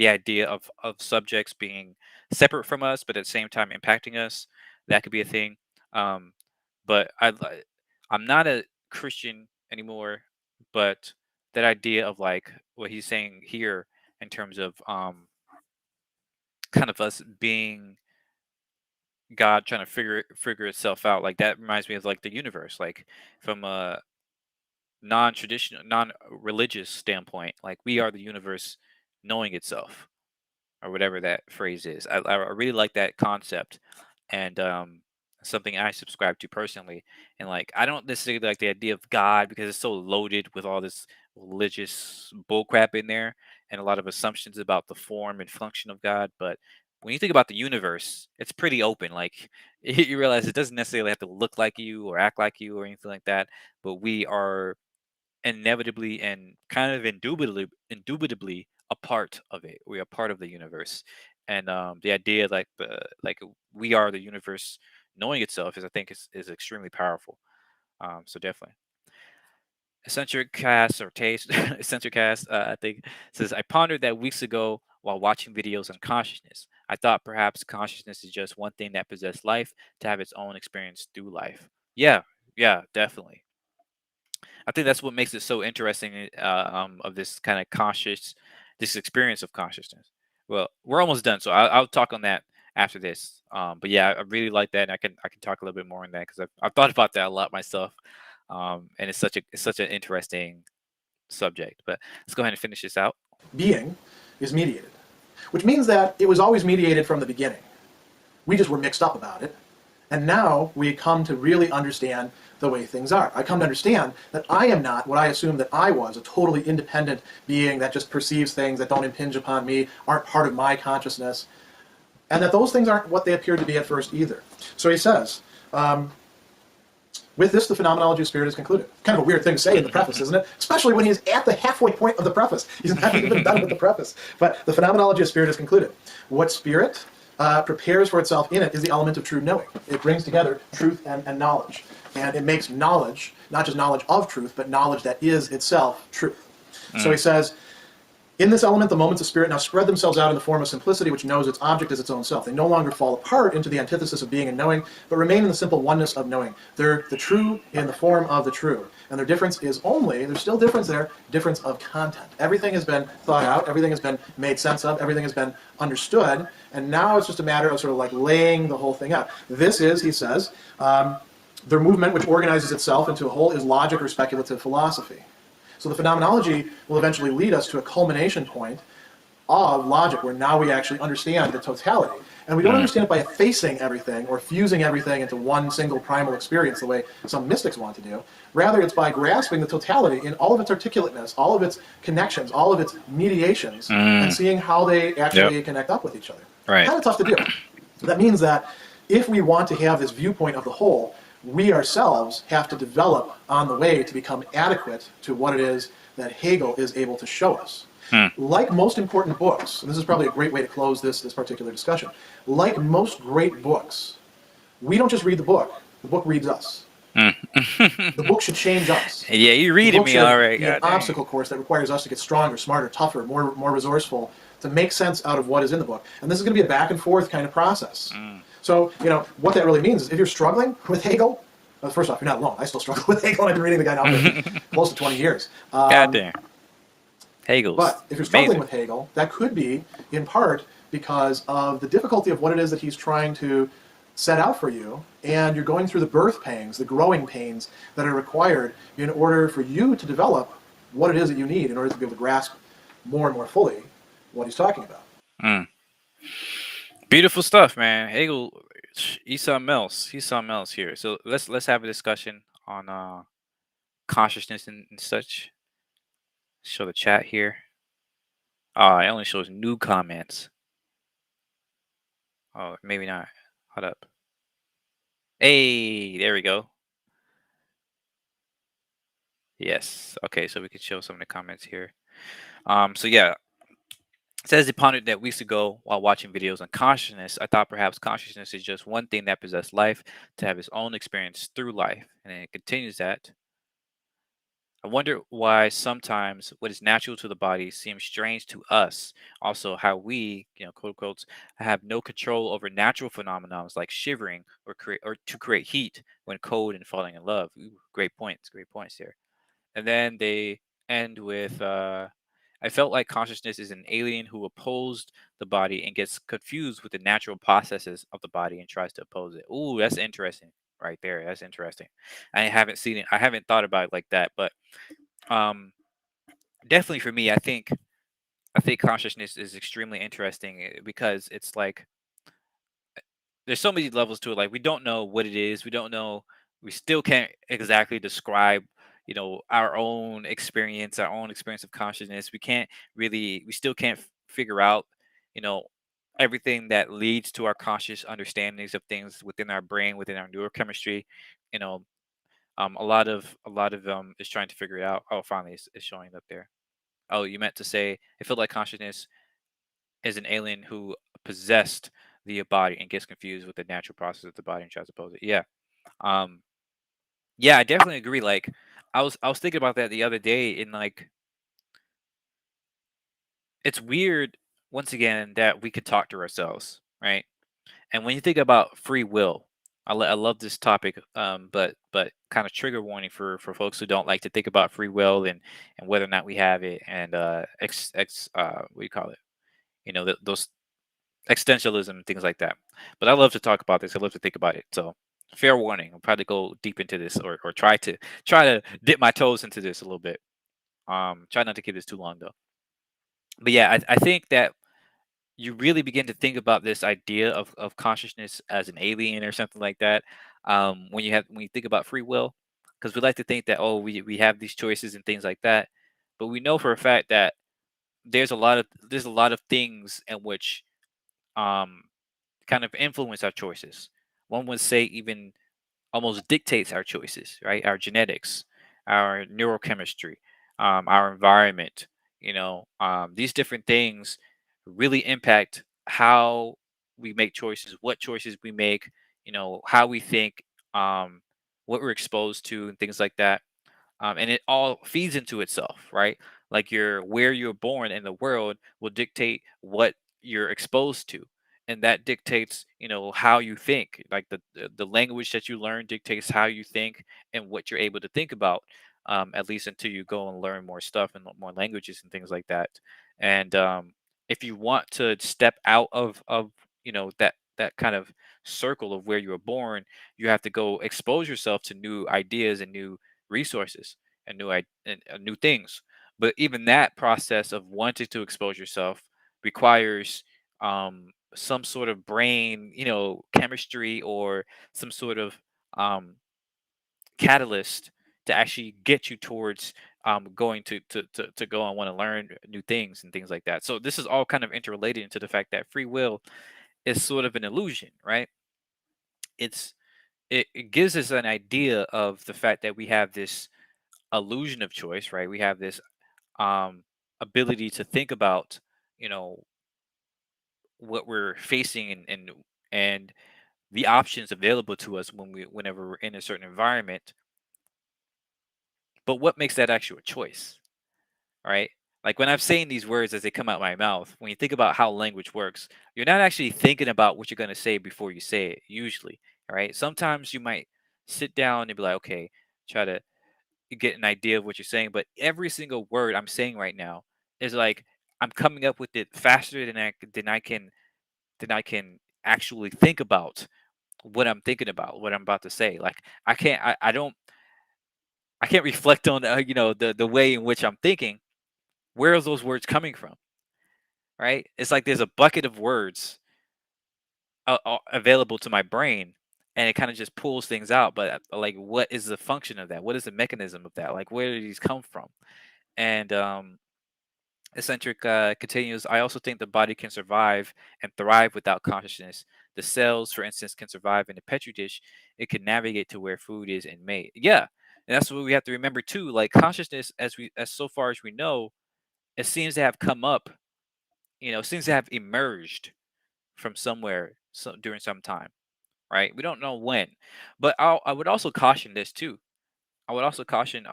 idea of subjects being separate from us, but at the same time impacting us. That could be a thing. Um, but I'm not a Christian anymore. But that idea of like what he's saying here in terms of kind of us being God trying to figure itself out, like that reminds me of like the universe, like from a non-traditional, non-religious standpoint, like we are the universe knowing itself, or whatever that phrase is. I really like that concept, and something I subscribe to personally. And like, I don't necessarily like the idea of God because it's so loaded with all this religious bullcrap in there and a lot of assumptions about the form and function of God. But when you think about the universe, it's pretty open. Like you realize it doesn't necessarily have to look like you or act like you or anything like that. But we are inevitably and kind of indubitably a part of it. We are part of the universe, and the idea like we are the universe knowing itself is, I think, is extremely powerful. So definitely. Eccentric cast or taste eccentric cast, I think, says, I pondered that weeks ago while watching videos on consciousness. I thought perhaps consciousness is just one thing that possessed life to have its own experience through life. Yeah, yeah, definitely. I think that's what makes it so interesting, of this kind of this experience of consciousness. Well, we're almost done, so I'll talk on that after this. But yeah, I really like that, and I can talk a little bit more on that because I've thought about that a lot myself, and it's such an interesting subject. But let's go ahead and finish this out. Being is mediated, which means that it was always mediated from the beginning. We just were mixed up about it. And now we come to really understand the way things are. I come to understand that I am not what I assumed that I was, a totally independent being that just perceives things that don't impinge upon me, aren't part of my consciousness, and that those things aren't what they appeared to be at first either. So he says, with this, the Phenomenology of Spirit is concluded. Kind of a weird thing to say in the preface, isn't it? Especially when he's at the halfway point of the preface. He's not even done with the preface. But the Phenomenology of Spirit is concluded. What spirit prepares for itself in it is the element of true knowing. It brings together truth and knowledge. And it makes knowledge, not just knowledge of truth, but knowledge that is itself truth. So he says, in this element, the moments of spirit now spread themselves out in the form of simplicity, which knows its object as its own self. They no longer fall apart into the antithesis of being and knowing, but remain in the simple oneness of knowing. They're the true in the form of the true. And their difference is only, there's still difference there, difference of content. Everything has been thought out, everything has been made sense of, everything has been understood, and now it's just a matter of sort of like laying the whole thing out. This is, he says, their movement which organizes itself into a whole is logic or speculative philosophy. So the phenomenology will eventually lead us to a culmination point of logic where now we actually understand the totality. And we don't understand it by effacing everything or fusing everything into one single primal experience the way some mystics want to do. Rather, it's by grasping the totality in all of its articulateness, all of its connections, all of its mediations, and seeing how they actually connect up with each other. Right. Kind of tough to do. That means that if we want to have this viewpoint of the whole, we ourselves have to develop on the way to become adequate to what it is that Hegel is able to show us. Like most important books, and this is probably a great way to close this particular discussion, like most great books, we don't just read the book reads us. The book should change us. Yeah, you reading me all right. An obstacle course that requires us to get stronger, smarter, tougher, more resourceful to make sense out of what is in the book. And this is going to be a back and forth kind of process. So, what that really means is if you're struggling with Hegel, well, first off, you're not alone. I still struggle with Hegel. I've been reading the guy now for close to 20 years. God damn. Hegel's But if you're struggling with Hegel, that could be, in part, because of the difficulty of what it is that he's trying to set out for you, and you're going through the birth pangs, the growing pains that are required in order for you to develop what it is that you need in order to be able to grasp more and more fully what he's talking about. Beautiful stuff, man. Hegel, he's something else. He's something else here. So let's have a discussion on consciousness and such. Show the chat here. It only shows new comments. Oh, maybe not. Hold up. Hey, there we go. Yes. Okay, so we can show some of the comments here. So yeah. It says he pondered that weeks ago while watching videos on consciousness. I thought perhaps consciousness is just one thing that possessed life to have its own experience through life. And then it continues that. I wonder why sometimes what is natural to the body seems strange to us. Also, how we, quote unquote, have no control over natural phenomena like shivering or to create heat when cold and falling in love. Ooh, great points here. And then they end with, I felt like consciousness is an alien who opposed the body and gets confused with the natural processes of the body and tries to oppose it. Ooh, that's interesting right there. That's interesting. I haven't seen it. I haven't thought about it like that, but um, definitely for me, I think consciousness is extremely interesting because it's like there's so many levels to it. Like we don't know what it is. We don't know. We still can't exactly describe, our own experience of consciousness. We can't really. We still can't figure out, you know, everything that leads to our conscious understandings of things within our brain, within our neurochemistry. You know, a lot of is trying to figure it out. Oh, finally, it's showing up there. Oh, you meant to say it felt like consciousness is an alien who possessed the body and gets confused with the natural process of the body and tries to pose it. Yeah. Um yeah, I definitely agree. Like I was thinking about that the other day and like it's weird once again that we could talk to ourselves, right? And when you think about free will, I love this topic, but kind of trigger warning for folks who don't like to think about free will and whether or not we have it and what do you call it? Those existentialism and things like that. But I love to talk about this. I love to think about it. So fair warning. I'll probably go deep into this or try to dip my toes into this a little bit. Try not to keep this too long though. But yeah, I think that you really begin to think about this idea of consciousness as an alien or something like that. When you think about free will, because we like to think that we have these choices and things like that, but we know for a fact that there's a lot of things in which um kind of influence our choices. One would say even almost dictates our choices, right? Our genetics, our neurochemistry, our environment. These different things really impact how we make choices, what choices we make, how we think, what we're exposed to, and things like that. And it all feeds into itself, right? Like where you're born in the world will dictate what you're exposed to, and that dictates, how you think. Like the language that you learn dictates how you think and what you're able to think about. At least until you go and learn more stuff and more languages and things like that. And if you want to step out of that kind of circle of where you were born, you have to go expose yourself to new ideas and new resources and new things. But even that process of wanting to expose yourself requires some sort of brain, chemistry or some sort of um, catalyst to actually get you towards going to go and want to learn new things and things like that. So this is all kind of interrelated into the fact that free will is sort of an illusion, right? It's it gives us an idea of the fact that we have this illusion of choice, right? We have this um, ability to think about, you know, what we're facing and the options available to us whenever we're in a certain environment. But what makes that actually a choice, right? Like when I'm saying these words as they come out my mouth, when you think about how language works, you're not actually thinking about what you're going to say before you say it, usually, right? Sometimes you might sit down and be like, okay, try to get an idea of what you're saying, but every single word I'm saying right now is like I'm coming up with it faster than I can actually think about what I'm thinking about, what I'm about to say. Like I can't reflect on the way in which I'm thinking. Where are those words coming from? Right? It's like there's a bucket of words available to my brain, and it kind of just pulls things out. But like, what is the function of that? What is the mechanism of that? Like, where do these come from? And eccentric continues. I also think the body can survive and thrive without consciousness. The cells, for instance, can survive in a petri dish. It can navigate to where food is and made. Yeah, and that's what we have to remember too. Like consciousness, as so far as we know, it seems to have come up. Seems to have emerged from somewhere during some time. Right? We don't know when, but I would also caution this too. I would also caution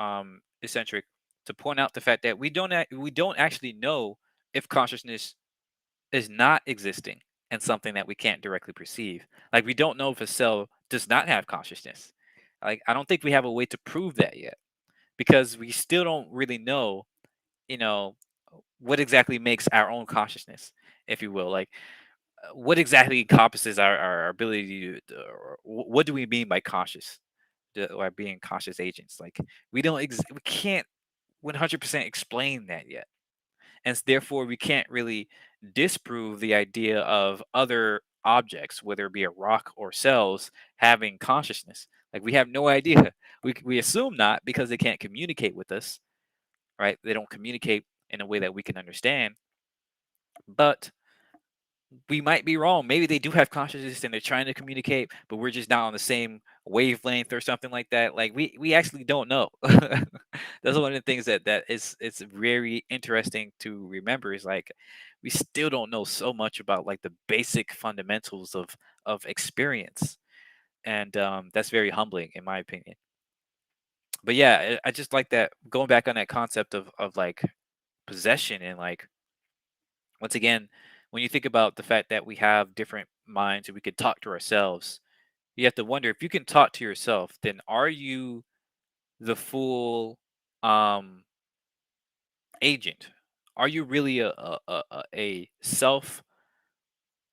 Eccentric, to point out the fact that we don't actually know if consciousness is not existing and something that we can't directly perceive. Like we don't know if a cell does not have consciousness. Like I don't think we have a way to prove that yet because we still don't really know, you know, what exactly makes our own consciousness, if you will. Like what exactly encompasses our ability to, or what do we mean by conscious, or being conscious agents? Like we can't 100% explain that yet, and therefore we can't really disprove the idea of other objects, whether it be a rock or cells, having consciousness. Like we have no idea. We assume not because they can't communicate with us, right? They don't communicate in a way that we can understand. But we might be wrong. Maybe they do have consciousness and they're trying to communicate, but we're just not on the same wavelength or something like that. Like we actually don't know. That's one of the things that is it's very interesting to remember is like we still don't know so much about like the basic fundamentals of experience, and that's very humbling in my opinion. But yeah, I just like that going back on that concept of like possession and like once again, when you think about the fact that we have different minds and we could talk to ourselves, you have to wonder if you can talk to yourself, then are you the full um, agent? Are you really a self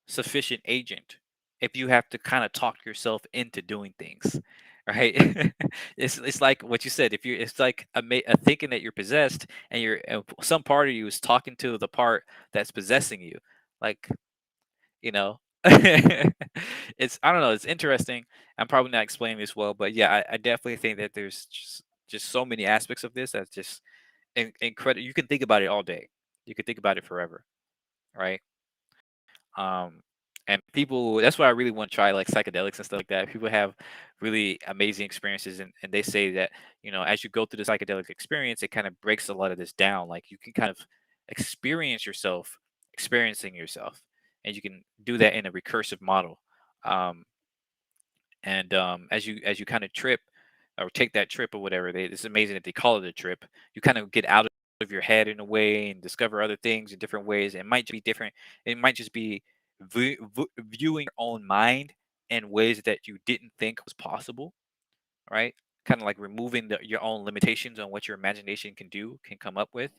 sufficient agent if you have to kind of talk yourself into doing things? Right, it's like what you said. If you, it's like a thinking that you're possessed, and you're some part of you is talking to the part that's possessing you. Like you know it's I don't know, it's interesting. I'm probably not explaining this well, but yeah, I definitely think that there's just so many aspects of this that's just incredible. You can think about it all day, you could think about it forever, right? um and people, that's why I really want to try like psychedelics and stuff like that. People have really amazing experiences, and they say that as you go through the psychedelic experience, it kind of breaks a lot of this down. Like you can kind of experience yourself experiencing yourself, and you can do that in a recursive model. um and as you kind of trip or take that trip or whatever, it's amazing that they call it a trip. You kind of get out of your head in a way and discover other things in different ways. It might be different. It might just be viewing your own mind in ways that you didn't think was possible, right? Kind of like removing your own limitations on what your imagination can come up with.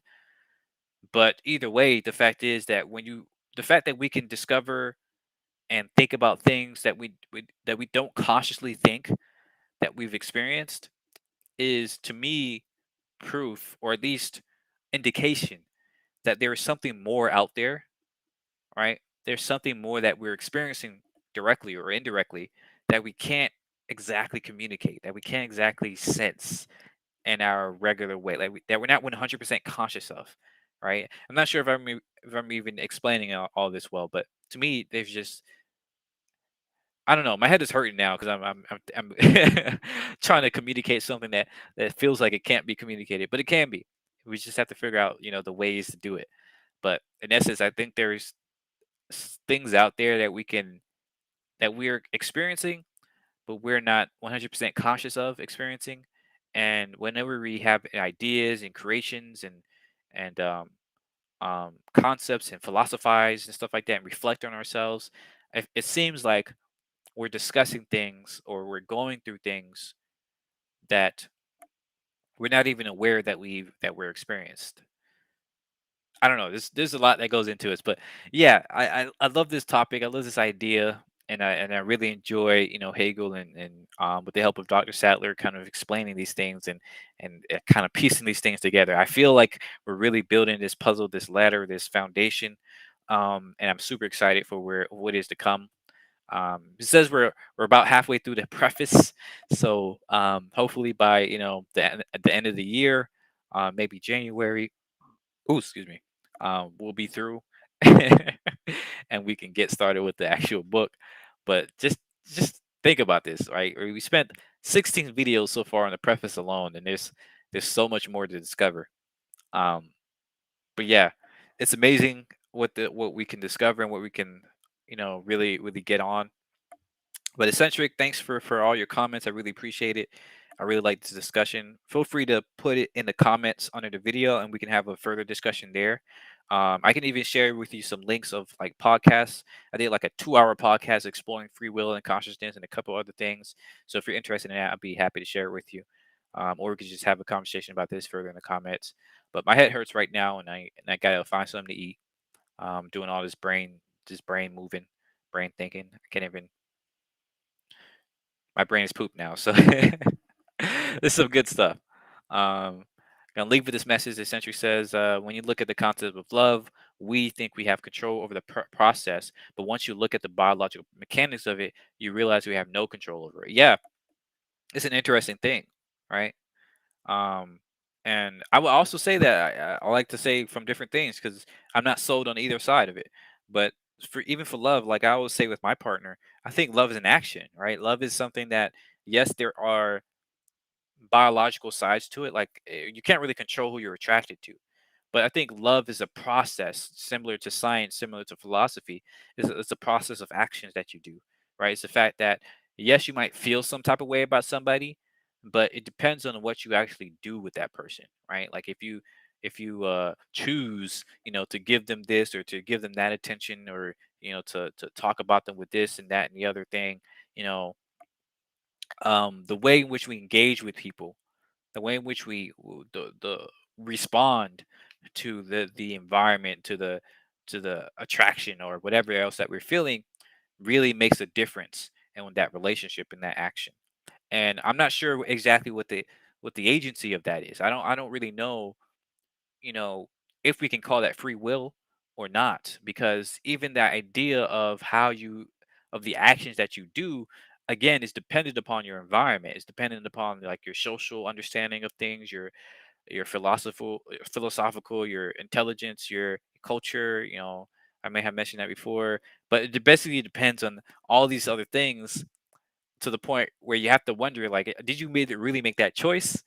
But either way, the fact is that the fact that we can discover and think about things that we don't consciously think that we've experienced is, to me, proof, or at least indication, that there is something more out there, right? There's something more that we're experiencing directly or indirectly that we can't exactly communicate, that we can't exactly sense in our regular way, like that we're not 100% conscious of, right? I'm not sure if I'm even explaining all this well, but to me, there's just, I don't know. My head is hurting now because I'm trying to communicate something that feels like it can't be communicated, but it can be. We just have to figure out, the ways to do it. But in essence, I think there's things out there that we're experiencing, but we're not 100% conscious of experiencing. And whenever we have ideas and creations and concepts and philosophize and stuff like that, and reflect on ourselves, it seems like we're discussing things or we're going through things that we're not even aware that we're experienced. I don't know. There's a lot that goes into it, but yeah, I love this topic. I love this idea, and I really enjoy Hegel and with the help of Dr. Sadler, kind of explaining these things and kind of piecing these things together. I feel like we're really building this puzzle, this ladder, this foundation, and I'm super excited for what is to come. It says we're about halfway through the preface, so hopefully by at the end of the year, maybe January. Oh, excuse me. We'll be through, and we can get started with the actual book. But just think about this, right? We spent 16 videos so far on the preface alone, and there's so much more to discover. Um, but yeah, it's amazing what we can discover and what we can really get on. But eccentric, thanks for all your comments. I really appreciate it. I really like this discussion. Feel free to put it in the comments under the video, and we can have a further discussion there. I can even share with you some links of like podcasts. I did like a 2-hour podcast exploring free will and consciousness and a couple other things. So if you're interested in that, I'd be happy to share it with you. Or we could just have a conversation about this further in the comments. But my head hurts right now, and I gotta find something to eat. Doing all this brain moving, brain thinking. I can't even. My brain is poop now. So this is some good stuff. Gonna leave with this message. The century says, when you look at the concept of love, we think we have control over the process, but once you look at the biological mechanics of it, you realize we have no control over it. Yeah, it's an interesting thing, right? Um, and I will also say that I like to say from different things because I'm not sold on either side of it. But for even for love, like I always say with my partner, I think love is an action, right? Love is something that yes, there are biological sides to it. Like you can't really control who you're attracted to. But I think love is a process similar to science, similar to philosophy. It's a process of actions that you do, right? It's the fact that, yes, you might feel some type of way about somebody, but it depends on what you actually do with that person, right? Like if you choose, to give them this or to give them that attention or, to talk about them with this and that and the other thing, you know, the way in which we engage with people, the way in which the respond to the environment, to the attraction or whatever else that we're feeling, really makes a difference in that relationship and that action. And I'm not sure exactly what the agency of that is. I don't really know, you know, if we can call that free will or not, because even that idea of of the actions that you do, again, is dependent upon your environment. It's dependent upon like your social understanding of things, your philosophical, your intelligence, your culture. I may have mentioned that before, but it basically depends on all these other things to the point where you have to wonder, like, did you really make that choice,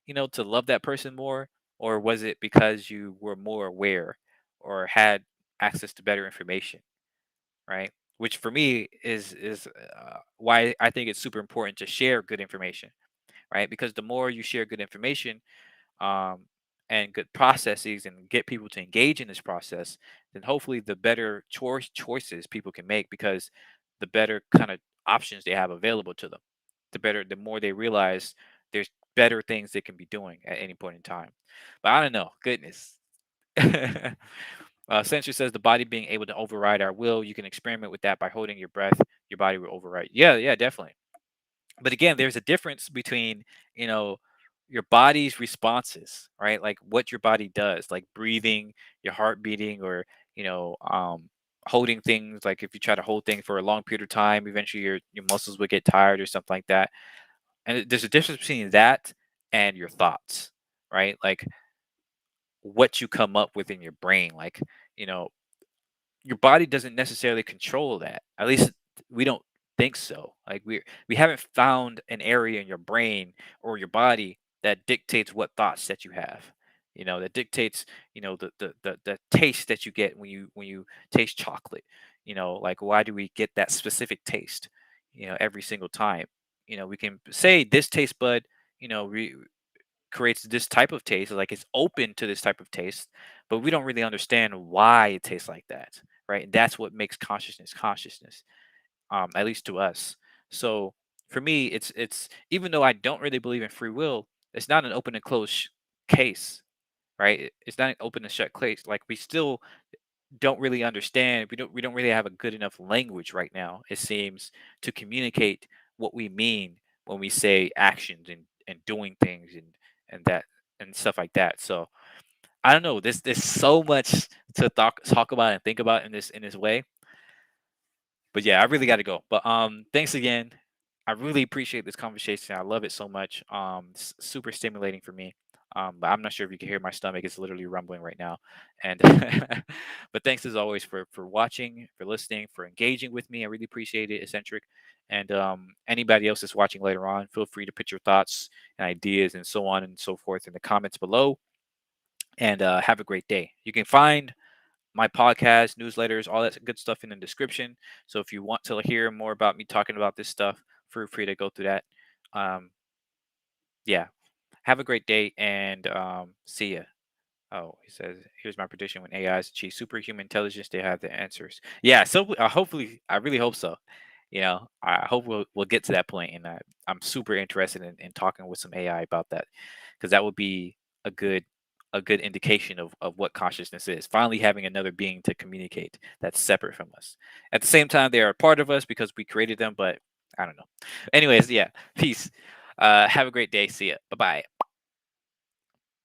to love that person more, or was it because you were more aware or had access to better information, right? Which for me is why I think it's super important to share good information, right? Because the more you share good information, um, and good processes and get people to engage in this process, then hopefully the better choices people can make because the better kind of options they have available to them, the more they realize there's better things they can be doing at any point in time. But I don't know, goodness. Censor says the body being able to override our will. You can experiment with that by holding your breath. Your body will override. Yeah, yeah, definitely. But again, there's a difference between, you know your body's responses, right? Like what your body does, like breathing, your heart beating, or holding things. Like if you try to hold things for a long period of time, eventually your muscles would get tired or something like that. And there's a difference between that and your thoughts, right? Like what you come up with in your brain. Like, you know your body doesn't necessarily control that. At least we don't think so. Like we haven't found an area in your brain or your body that dictates what thoughts that you have. That dictates, the taste that you get when you taste chocolate. Like why do we get that specific taste, every single time? We can say this taste bud, creates this type of taste, like it's open to this type of taste, but we don't really understand why it tastes like that, right? And that's what makes consciousness, at least to us. So for me, it's even though I don't really believe in free will, it's not an open and closed case, right? It's not an open and shut case. Like we still don't really understand. We don't really have a good enough language right now, it seems, to communicate what we mean when we say actions and doing things and that and stuff like that. So I don't know. There's so much to talk about and think about in this way. But yeah, I really got to go. But thanks again. I really appreciate this conversation. I love it so much. It's super stimulating for me. But I'm not sure if you can hear my stomach. It's literally rumbling right now. And but thanks as always for watching, for listening, for engaging with me. I really appreciate it, Eccentric. And anybody else that's watching later on, feel free to put your thoughts and ideas and so on and so forth in the comments below. And have a great day. You can find my podcast, newsletters, all that good stuff in the description. So if you want to hear more about me talking about this stuff, feel free to go through that. Um, yeah. Have a great day and see ya. Oh, he says, here's my prediction: when AIs achieve superhuman intelligence, they have the answers. Yeah, so hopefully, I really hope so. I hope we'll get to that point, and I'm super interested in talking with some AI about that, because that would be a good a good indication of what consciousness is. Finally, having another being to communicate that's separate from us. At the same time, they are a part of us because we created them, but I don't know. Anyways, yeah, peace. Have a great day. See ya. Bye bye.